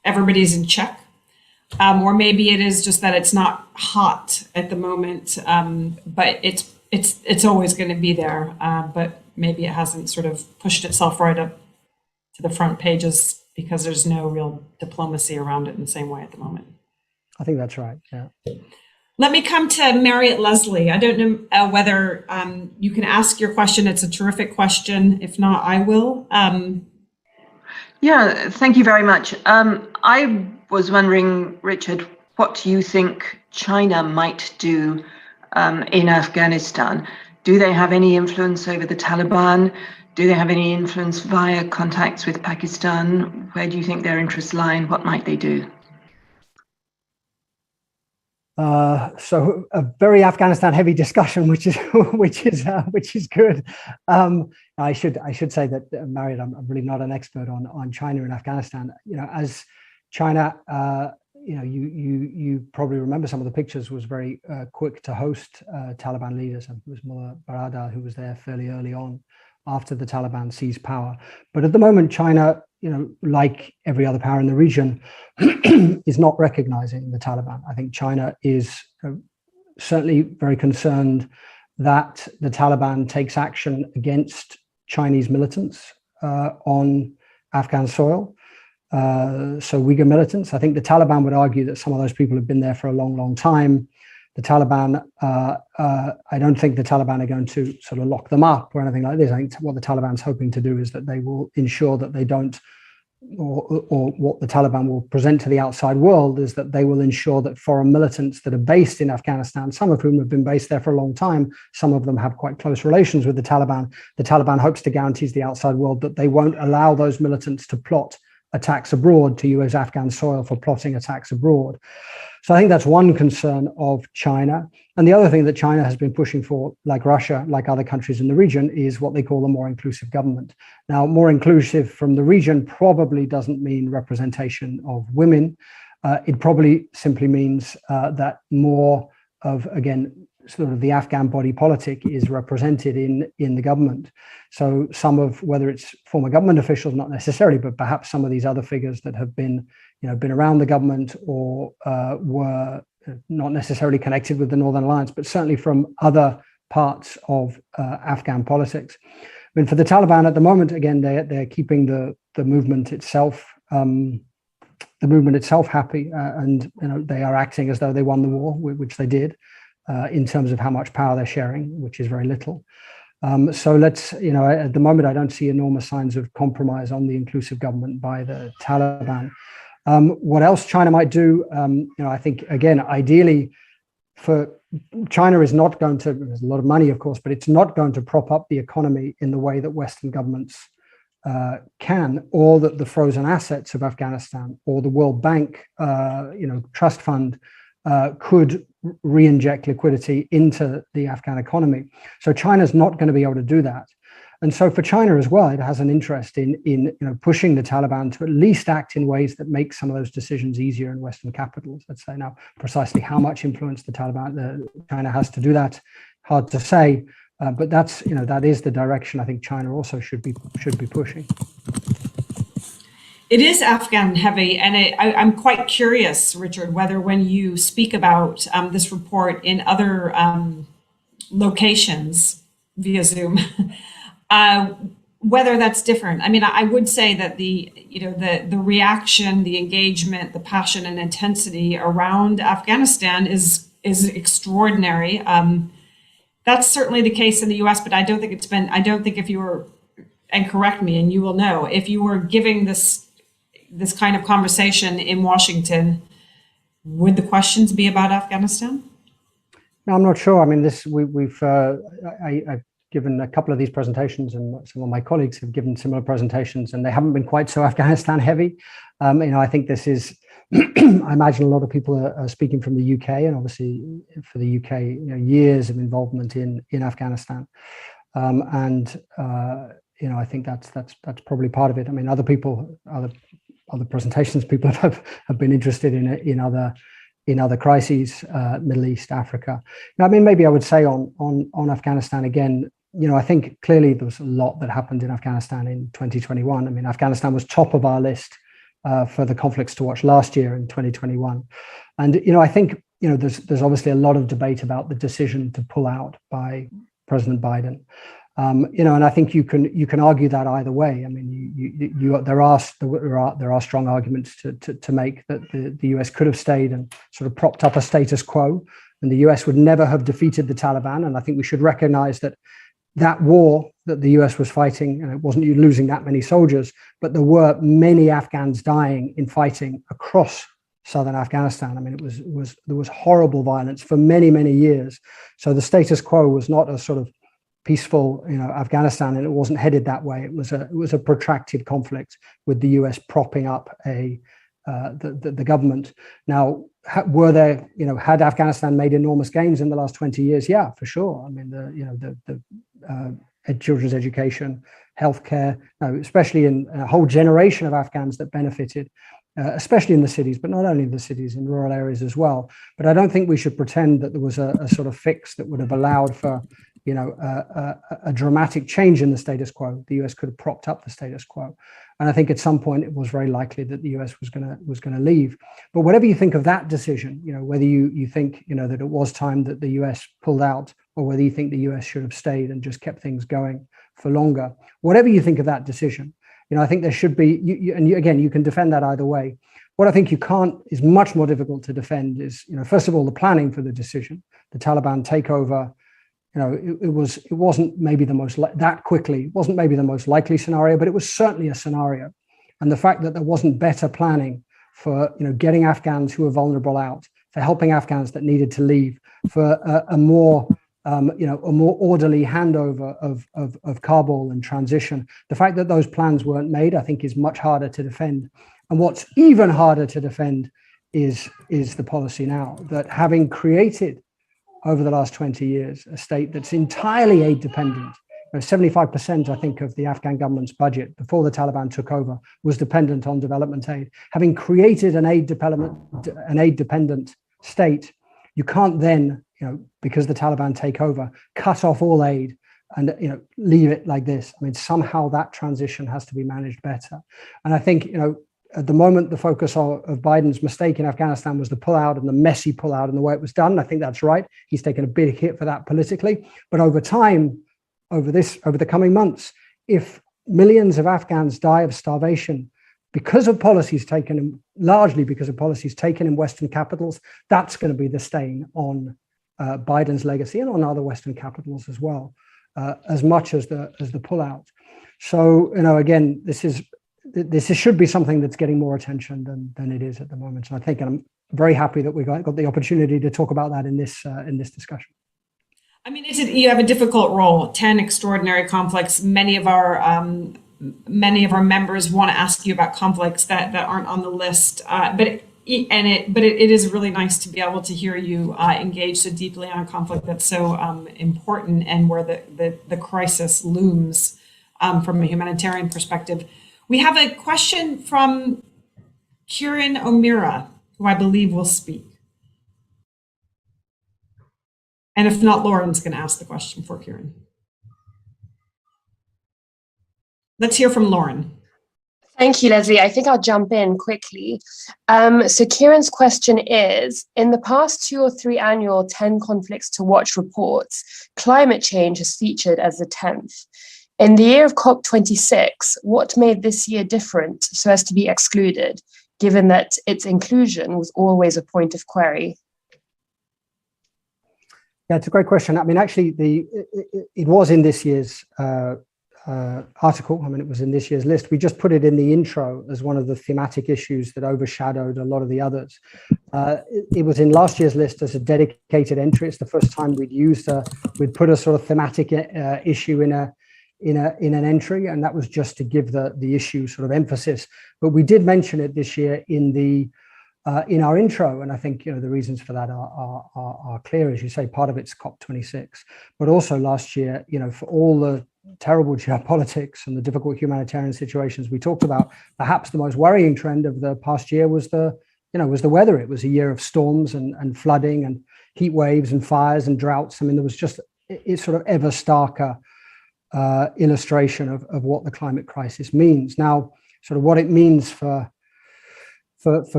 everybody's in check. Or maybe it is just that it's not hot at the moment, but it's always going to be there. But maybe it hasn't sort of pushed itself right up to the front pages because there's no real diplomacy around it in the same way at the moment. I think that's right. Yeah. Let me come to Marriott Leslie. I don't know whether you can ask your question. It's a terrific question. If not, I will. Yeah, thank you very much. I was wondering, Richard, what you think China might do in Afghanistan. Do they have any influence over the Taliban? Do they have any influence via contacts with Pakistan? Where do you think their interests lie and what might they do? So a very Afghanistan heavy discussion, which is good. I should say that, Marriott, I'm really not an expert on China and Afghanistan. As China, you probably remember some of the pictures, was very quick to host Taliban leaders, and it was Mullah Baradar who was there fairly early on after the Taliban seized power. But at the moment, China, like every other power in the region, is not recognizing the Taliban. I think China is certainly very concerned that the Taliban takes action against Chinese militants on Afghan soil. So Uyghur militants. I think the Taliban would argue that some of those people have been there for a long, long time. The Taliban, I don't think the Taliban are going to sort of lock them up or anything like this. I think what the Taliban's hoping to do is that they will ensure that they don't, or what the Taliban will present to the outside world is that they will ensure that foreign militants that are based in Afghanistan, some of whom have been based there for a long time, some of them have quite close relations with the Taliban hopes to guarantee to the outside world that they won't allow those militants to plot attacks abroad, to use Afghan soil for plotting attacks abroad. So I think that's one concern of China. And the other thing that China has been pushing for, like Russia, like other countries in the region, is what they call a more inclusive government. Now, more inclusive from the region probably doesn't mean representation of women. It probably simply means that more of, again, sort of the Afghan body politic is represented in the government. So some of, whether it's former government officials, not necessarily, but perhaps some of these other figures that have been around the government or were not necessarily connected with the Northern Alliance, but certainly from other parts of Afghan politics. I mean, for the Taliban at the moment, again, they're keeping the movement itself happy, and they are acting as though they won the war, which they did. In terms of how much power they're sharing, which is very little. So let's, at the moment, I don't see enormous signs of compromise on the inclusive government by the Taliban. What else China might do? I think, again, ideally, for China is not going to, there's a lot of money, of course, but it's not going to prop up the economy in the way that Western governments can, or that the frozen assets of Afghanistan or the World Bank, trust fund could re-inject liquidity into the Afghan economy. So China's not going to be able to do that. And so for China as well, it has an interest in pushing the Taliban to at least act in ways that make some of those decisions easier in Western capitals. Let's say now, precisely how much influence the Taliban, China has to do that, hard to say. But that's, that is the direction I think China also should be pushing. It is Afghan heavy, and I'm quite curious, Richard, whether when you speak about this report in other locations via Zoom, whether that's different. I mean, I would say that the reaction, the engagement, the passion and intensity around Afghanistan is extraordinary. That's certainly the case in the U.S., but I don't think if you were, and correct me, and you will know, if you were giving this kind of conversation in Washington, would the questions be about Afghanistan? No, I'm not sure. I mean, given a couple of these presentations, and some of my colleagues have given similar presentations, and they haven't been quite so Afghanistan heavy. I think this is, I imagine a lot of people are speaking from the UK, and obviously for the UK, years of involvement in Afghanistan. I think that's probably part of it. I mean, other presentations, people have been interested in other crises, Middle East, Africa. Now, I mean, maybe I would say on Afghanistan again, I think clearly there was a lot that happened in Afghanistan in 2021. I mean, Afghanistan was top of our list for the conflicts to watch last year in 2021. And, I think, there's obviously a lot of debate about the decision to pull out by President Biden. And I think you can argue that either way. I mean, there are strong arguments to make that the US could have stayed and sort of propped up a status quo, and the US would never have defeated the Taliban. And I think we should recognize that war that the US was fighting, and it wasn't losing that many soldiers, but there were many Afghans dying in fighting across southern Afghanistan. I mean, there was horrible violence for many, many years. So the status quo was not a sort of peaceful, Afghanistan, and it wasn't headed that way. It was a protracted conflict with the US propping up the government. Now, had Afghanistan made enormous gains in the last 20 years? Yeah, for sure. I mean, children's education, healthcare, especially in a whole generation of Afghans that benefited, especially in the cities, but not only in the cities, in rural areas as well. But I don't think we should pretend that there was a sort of fix that would have allowed for a dramatic change in the status quo. The US could have propped up the status quo, and I think at some point it was very likely that the US was going to leave. But whatever you think of that decision, whether you think that it was time that the US pulled out, or whether you think the US should have stayed and just kept things going for longer, whatever you think of that decision, I think there should be. Again, you can defend that either way. What I think is much more difficult to defend is, first of all, the planning for the decision, the Taliban takeover. It wasn't maybe the most that quickly. It wasn't maybe the most likely scenario, but it was certainly a scenario. And the fact that there wasn't better planning for getting Afghans who were vulnerable out, for helping Afghans that needed to leave, for a more orderly handover of Kabul and transition. The fact that those plans weren't made, I think, is much harder to defend. And what's even harder to defend is the policy now, that having created over the last 20 years a state that's entirely aid dependent. 75%, I think, of the Afghan government's budget before the Taliban took over was dependent on development aid. Having created an aid dependent state, you can't then, because the Taliban take over, cut off all aid and leave it like this. I mean, somehow that transition has to be managed better. And I think at the moment, the focus of Biden's mistake in Afghanistan was the pullout and the messy pullout and the way it was done. I think that's right. He's taken a big hit for that politically. But over time, over the coming months, if millions of Afghans die of starvation largely because of policies taken in Western capitals, that's going to be the stain on Biden's legacy and on other Western capitals as well, as much as the pullout. So, again, this should be something that's getting more attention than it is at the moment. So I think I'm very happy that we got the opportunity to talk about that in this discussion. I mean, you have a difficult role. 10 extraordinary conflicts. Many of our members want to ask you about conflicts that aren't on the list. But it is really nice to be able to hear you engage so deeply on a conflict that's so important, and where the crisis looms from a humanitarian perspective. We have a question from Kieran O'Meara, who I believe will speak. And if not, Lauren's going to ask the question for Kieran. Let's hear from Lauren. Thank you, Leslie. I think I'll jump in quickly. So Kieran's question is, in the past 2 or 3 annual 10 conflicts to watch reports, climate change has featured as the 10th. In the year of COP26, what made this year different so as to be excluded, given that its inclusion was always a point of query? Yeah, it's a great question. I mean, actually, it was in this year's article. I mean, it was in this year's list. We just put it in the intro as one of the thematic issues that overshadowed a lot of the others. It was in last year's list as a dedicated entry. It's the first time we'd put a sort of thematic issue in an entry, and that was just to give the issue sort of emphasis. But we did mention it this year in our intro, and I think the reasons for that are clear, as you say. Part of it's COP26, but also last year, for all the terrible geopolitics and the difficult humanitarian situations we talked about, perhaps the most worrying trend of the past year was the weather. It was a year of storms and flooding and heat waves and fires and droughts. I mean, there was just it's sort of ever starker illustration of what the climate crisis means. Now, sort of what it means for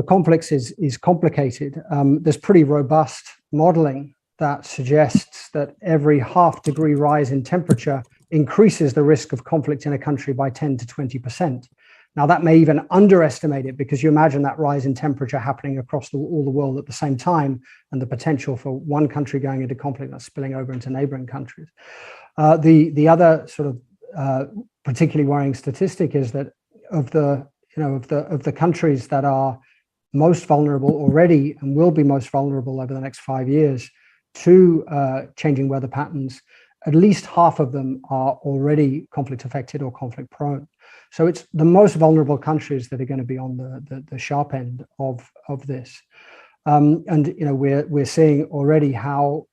conflicts is complicated. There's pretty robust modeling that suggests that every half-degree rise in temperature increases the risk of conflict in a country by 10 to 20%. Now, that may even underestimate it, because you imagine that rise in temperature happening across all the world at the same time, and the potential for one country going into conflict that's spilling over into neighboring countries. The other sort of particularly worrying statistic is that of the countries that are most vulnerable already and will be most vulnerable over the next 5 years to changing weather patterns, at least half of them are already conflict affected or conflict prone. So it's the most vulnerable countries that are going to be on the sharp end of this. And we're seeing already how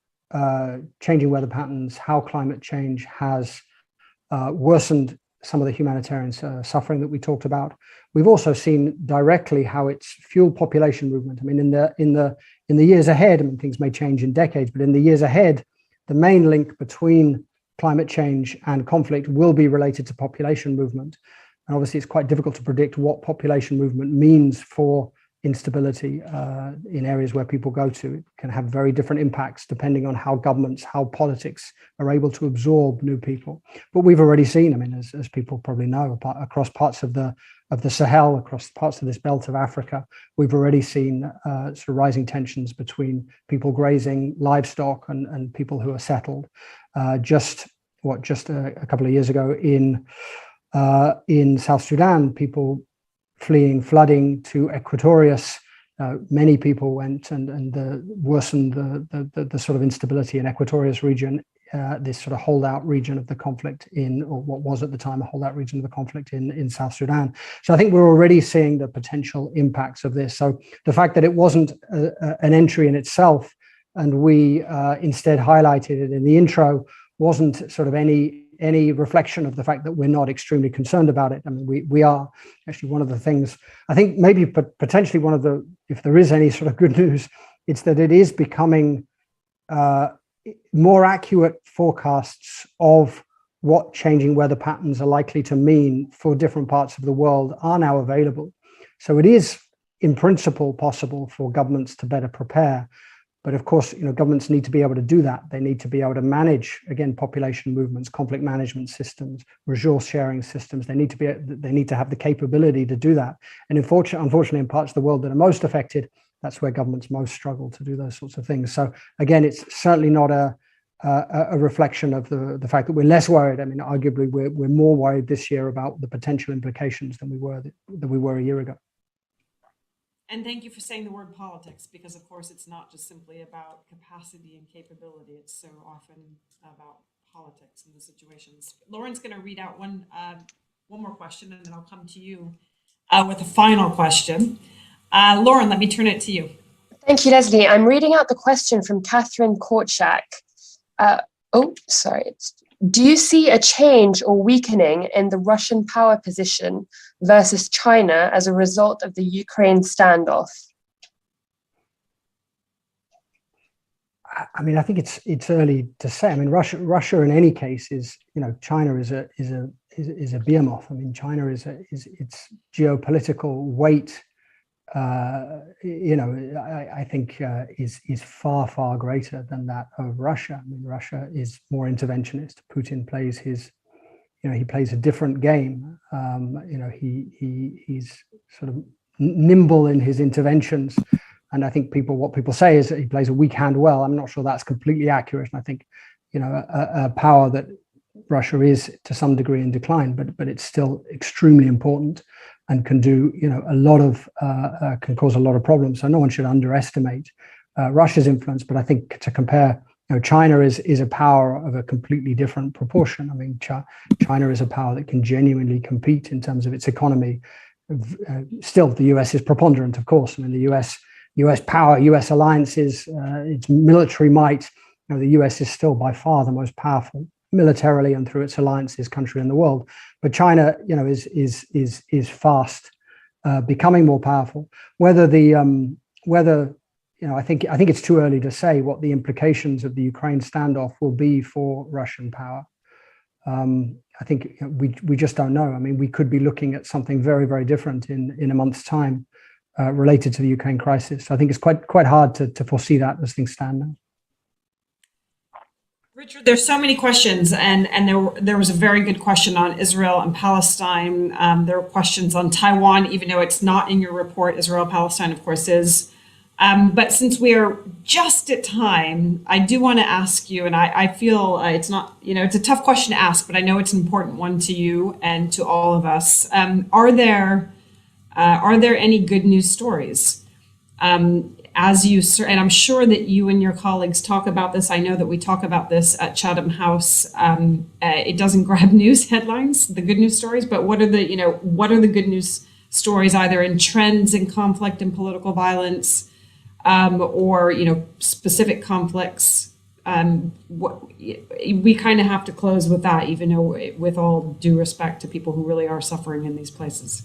changing weather patterns, how climate change has worsened some of the humanitarian suffering that we talked about. We've also seen directly how it's fueled population movement. I mean, in the years ahead, I mean, things may change in decades, but in the years ahead, the main link between climate change and conflict will be related to population movement. And obviously, it's quite difficult to predict what population movement means for instability in areas where people go to. It can have very different impacts depending on how governments, how politics are able to absorb new people. But we've already seen, I mean, as people probably know, across parts of the Sahel, across parts of this belt of Africa, we've already seen sort of rising tensions between people grazing livestock and people who are settled. Just a couple of years ago in South Sudan, people fleeing flooding to Equatorius, many people went and worsened the sort of instability in Equatorius region, this sort of holdout region of the conflict or what was at the time a holdout region of the conflict in South Sudan. So I think we're already seeing the potential impacts of this. So the fact that it wasn't an entry in itself, and we instead highlighted it in the intro, wasn't sort of any reflection of the fact that we're not extremely concerned about it. I mean, we are actually. One of the things, I think maybe potentially one of the, if there is any sort of good news, it's that it is becoming more accurate forecasts of what changing weather patterns are likely to mean for different parts of the world are now available. So it is in principle possible for governments to better prepare. But of course, governments need to be able to do that. They need to be able to manage, again, population movements, conflict management systems, resource sharing systems. They need to have the capability to do that. And unfortunately, in parts of the world that are most affected, that's where governments most struggle to do those sorts of things. So again, it's certainly not a reflection of the fact that we're less worried. I mean, arguably, we're more worried this year about the potential implications than we were a year ago. And thank you for saying the word politics, because of course it's not just simply about capacity and capability. It's so often about politics in the situations. Lauren's going to read out one more question, and then I'll come to you with a final question. Lauren, let me turn it to you. Thank you, Leslie. I'm reading out the question from Catherine Korczak. Do you see a change or weakening in the Russian power position versus China as a result of the Ukraine standoff? I mean, I think it's early to say. I mean, Russia in any case is, China is a behemoth. I mean, China is its geopolitical weight. I think is far greater than that of Russia. I mean, Russia is more interventionist. Putin plays he plays a different game. He's sort of nimble in his interventions, and I think what people say is that he plays a weak hand well. I'm not sure that's completely accurate. And I think, a power that Russia is to some degree in decline, but it's still extremely important and can do, a lot of, can cause a lot of problems. So no one should underestimate Russia's influence. But I think to compare, China is a power of a completely different proportion. I mean, China is a power that can genuinely compete in terms of its economy. Still, the US is preponderant, of course. I mean, the US power, US alliances, its military might. The US is still by far the most powerful militarily and through its alliances country in the world. But China, is fast becoming more powerful. I think it's too early to say what the implications of the Ukraine standoff will be for Russian power. I think we just don't know. I mean, we could be looking at something very, very different in a month's time related to the Ukraine crisis. So I think it's quite hard to foresee that as things stand now. Richard, there's so many questions, and there was a very good question on Israel and Palestine. There were questions on Taiwan, even though it's not in your report. Israel, Palestine, of course, is. But since we are just at time, I do want to ask you, and I feel it's not, it's a tough question to ask, but I know it's an important one to you and to all of us. Are there any good news stories? And I'm sure that you and your colleagues talk about this. I know that we talk about this at Chatham House. It doesn't grab news headlines, the good news stories, but what are the good news stories, either in trends in conflict and political violence, or specific conflicts? We kind of have to close with that, even though, with all due respect to people who really are suffering in these places.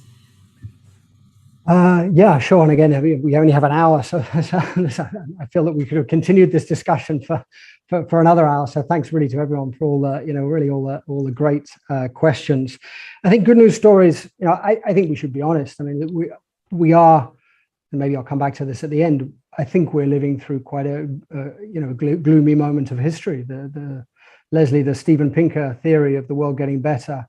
Yeah, sure. And again, we only have an hour, so I feel that we could have continued this discussion for another hour. So thanks really to everyone for all the all the great questions. I think good news stories. I think we should be honest. I mean, we are, and maybe I'll come back to this at the end. I think we're living through quite a gloomy moment of history. The Steven Pinker theory of the world getting better.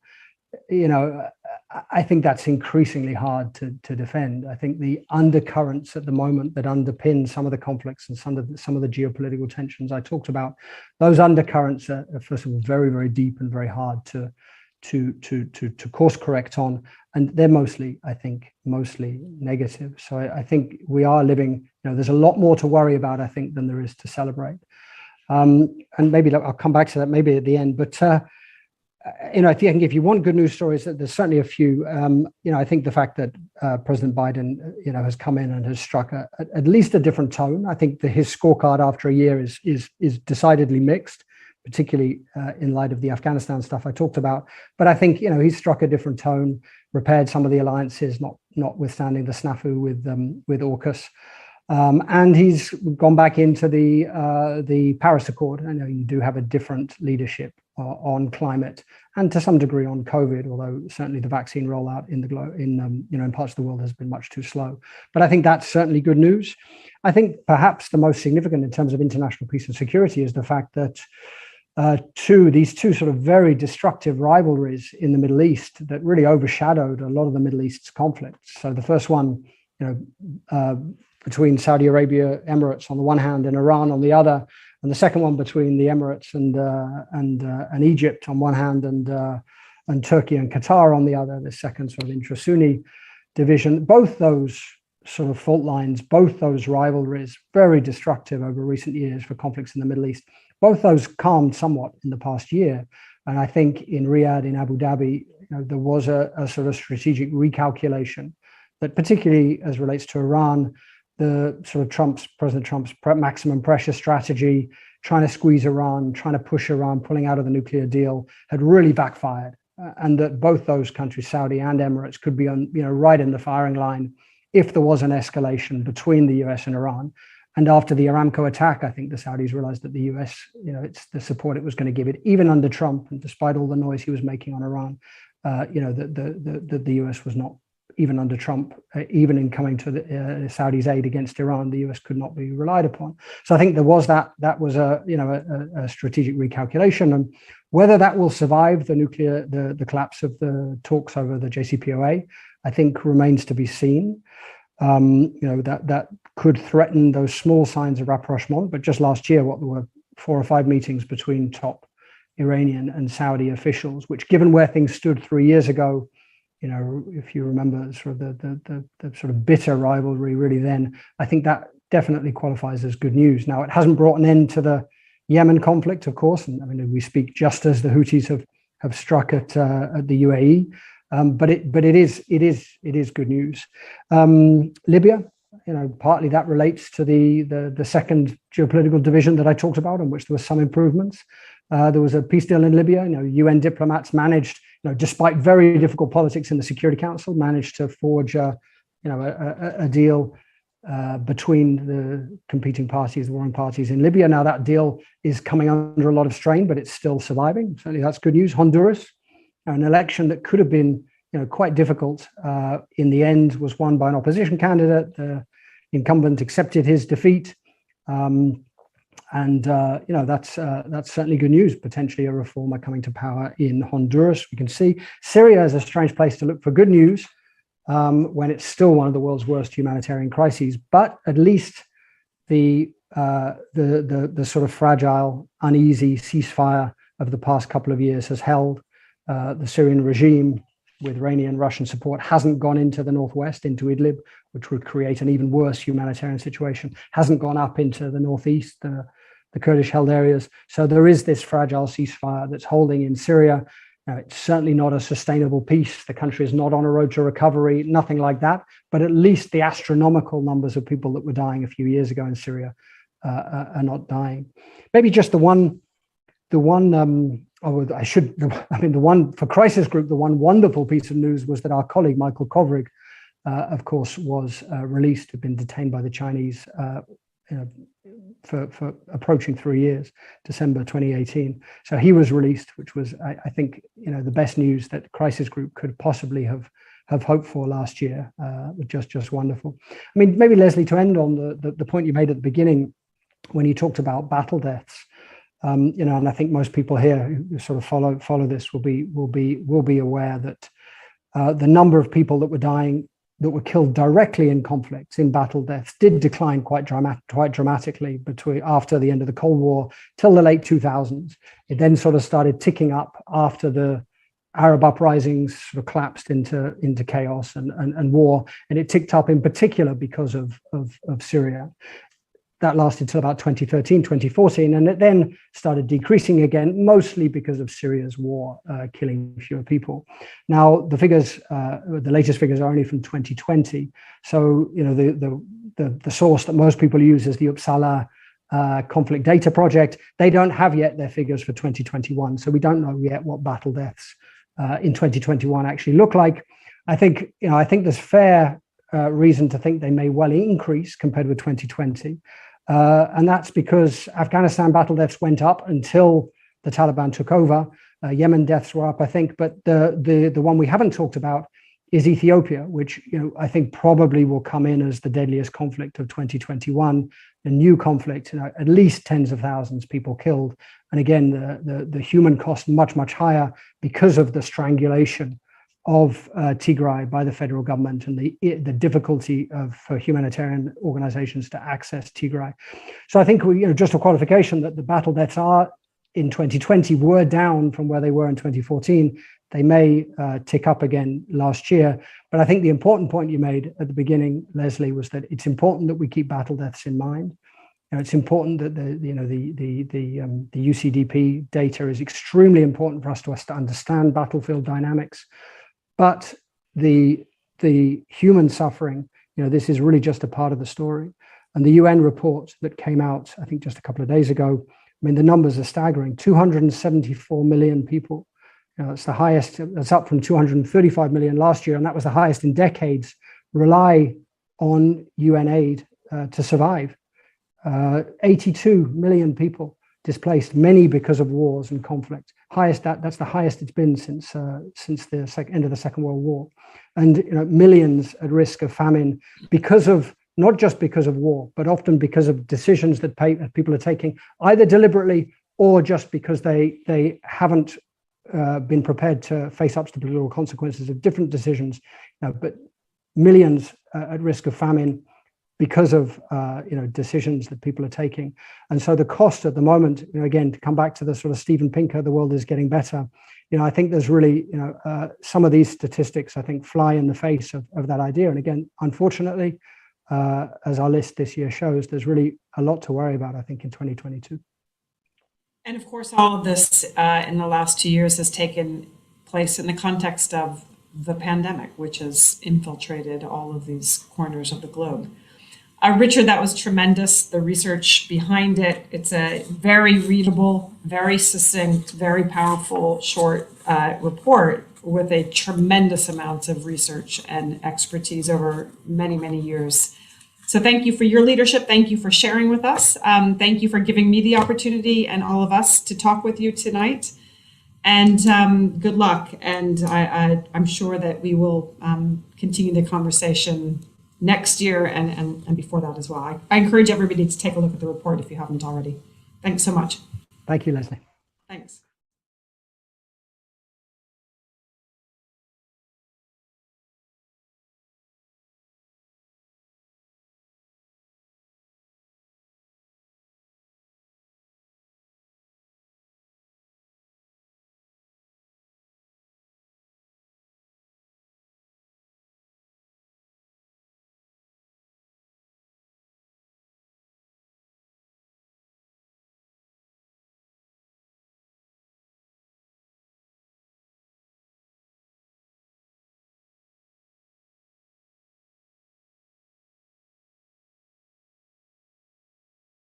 I think that's increasingly hard to defend. I think the undercurrents at the moment that underpin some of the conflicts and some of the geopolitical tensions I talked about, those undercurrents are first of all very, very deep and very hard to course correct on, and they're mostly negative. So I think we are living. There's a lot more to worry about, I think, than there is to celebrate. And maybe I'll come back to that maybe at the end, but. I think if you want good news stories, there's certainly a few. I think the fact that President Biden, has come in and has struck at least a different tone. I think his scorecard after a year is decidedly mixed, particularly in light of the Afghanistan stuff I talked about. But I think he's struck a different tone, repaired some of the alliances, notwithstanding the snafu with AUKUS. And he's gone back into the Paris Accord. I know you do have a different leadership on climate and to some degree on COVID, although certainly the vaccine rollout in parts of the world has been much too slow. But I think that's certainly good news. I think perhaps the most significant in terms of international peace and security is the fact that these two sort of very destructive rivalries in the Middle East that really overshadowed a lot of the Middle East's conflicts. So the first one, between Saudi Arabia, Emirates on the one hand, and Iran on the other, and the second one between the Emirates and Egypt on one hand, and Turkey and Qatar on the other, the second sort of intra-Sunni division. Both those sort of fault lines, both those rivalries, very destructive over recent years for conflicts in the Middle East. Both those calmed somewhat in the past year, and I think in Riyadh, in Abu Dhabi, there was a sort of strategic recalculation that, particularly as relates to Iran, the sort of President Trump's maximum pressure strategy, trying to squeeze Iran, trying to push Iran, pulling out of the nuclear deal, had really backfired, and that both those countries, Saudi and Emirates, could be right in the firing line if there was an escalation between the US and Iran. And after the Aramco attack, I think the Saudis realized that the US, it's the support it was going to give it, even under Trump, and despite all the noise he was making on Iran, the US was not. Even under Trump, even in coming to the Saudi's aid against Iran, the US could not be relied upon. So I think there was that was a strategic recalculation, and whether that will survive the collapse of the talks over the JCPOA, I think remains to be seen. That could threaten those small signs of rapprochement. But just last year, there were 4 or 5 meetings between top Iranian and Saudi officials, which, given where things stood 3 years ago, if you remember sort of the sort of bitter rivalry really then, I think that definitely qualifies as good news. Now, it hasn't brought an end to the Yemen conflict, of course, and I mean, we speak just as the Houthis have struck at the UAE, but it is good news. Libya, partly that relates to the second geopolitical division that I talked about, in which there were some improvements. There was a peace deal in Libya. UN diplomats managed, despite very difficult politics in the Security Council, managed to forge a deal between the competing parties, the warring parties in Libya. Now that deal is coming under a lot of strain, but it's still surviving. Certainly that's good news. Honduras, an election that could have been quite difficult, in the end was won by an opposition candidate. The incumbent accepted his defeat. That's certainly good news, potentially a reformer coming to power in Honduras. We can see Syria is a strange place to look for good news, when it's still one of the world's worst humanitarian crises. But at least the sort of fragile, uneasy ceasefire of the past couple of years has held. The Syrian regime, with Iranian Russian support, hasn't gone into the northwest, into Idlib, which would create an even worse humanitarian situation, hasn't gone up into the northeast, the Kurdish-held areas. So there is this fragile ceasefire that's holding in Syria. Now, it's certainly not a sustainable peace. The country is not on a road to recovery, nothing like that. But at least the astronomical numbers of people that were dying a few years ago in Syria are not dying. Maybe just the one for Crisis Group, the one wonderful piece of news was that our colleague, Michael Kovrig, of course, was released, had been detained by the Chinese for approaching 3 years, December 2018. So he was released, which was, I think, the best news that Crisis Group could possibly have hoped for last year. Just wonderful. I mean, maybe Leslie, to end on the point you made at the beginning when you talked about battle deaths. And I think most people here who sort of follow this will be aware that the number of people that were dying, that were killed directly in conflicts, in battle deaths, did decline quite dramatically after the end of the Cold War till the late 2000s. It then sort of started ticking up after the Arab uprisings sort of collapsed into chaos and war, and it ticked up in particular because of Syria. That lasted till about 2013, 2014, and it then started decreasing again, mostly because of Syria's war, killing fewer people. Now, the latest figures are only from 2020. So, the source that most people use is the Uppsala Conflict Data Project. They don't have yet their figures for 2021. So we don't know yet what battle deaths in 2021 actually look like. I think there's fair reason to think they may well increase compared with 2020. And that's because Afghanistan battle deaths went up until the Taliban took over. Yemen deaths were up, I think, but the one we haven't talked about is Ethiopia, which I think probably will come in as the deadliest conflict of 2021, a new conflict, at least tens of thousands of people killed. And again, the human cost much higher because of the strangulation of Tigray by the federal government and the difficulty for humanitarian organizations to access Tigray. So I think just a qualification that the battle deaths are in 2020 were down from where they were in 2014. They may tick up again last year, but I think the important point you made at the beginning, Leslie, was that it's important that we keep battle deaths in mind. It's important that the UCDP data is extremely important for us to understand battlefield dynamics. But the human suffering, this is really just a part of the story. And the UN report that came out, I think just a couple of days ago, I mean, the numbers are staggering. 274 million people. It's the highest. That's up from 235 million last year, and that was the highest in decades. Rely on UN aid to survive. 82 million people displaced, many because of wars and conflict. That's the highest it's been since the end of the Second World War, and millions at risk of famine because of, not just because of war, but often because of decisions that people are taking, either deliberately or just because they haven't been prepared to face up to the political consequences of different decisions. But millions at risk of famine, because of decisions that people are taking. And so the cost at the moment, again, to come back to the sort of Steven Pinker, the world is getting better. I think there's really, some of these statistics, I think, fly in the face of that idea. And again, unfortunately, as our list this year shows, there's really a lot to worry about, I think, in 2022. And of course, all of this in the last 2 years has taken place in the context of the pandemic, which has infiltrated all of these corners of the globe. Richard, that was tremendous. The research behind it, it's a very readable, very succinct, very powerful, short report with a tremendous amount of research and expertise over many, many years. So thank you for your leadership. Thank you for sharing with us. Thank you for giving me the opportunity and all of us to talk with you tonight. And good luck. And I'm sure that we will continue the conversation next year and before that as well. I encourage everybody to take a look at the report if you haven't already. Thanks so much. Thank you, Leslie. Thanks.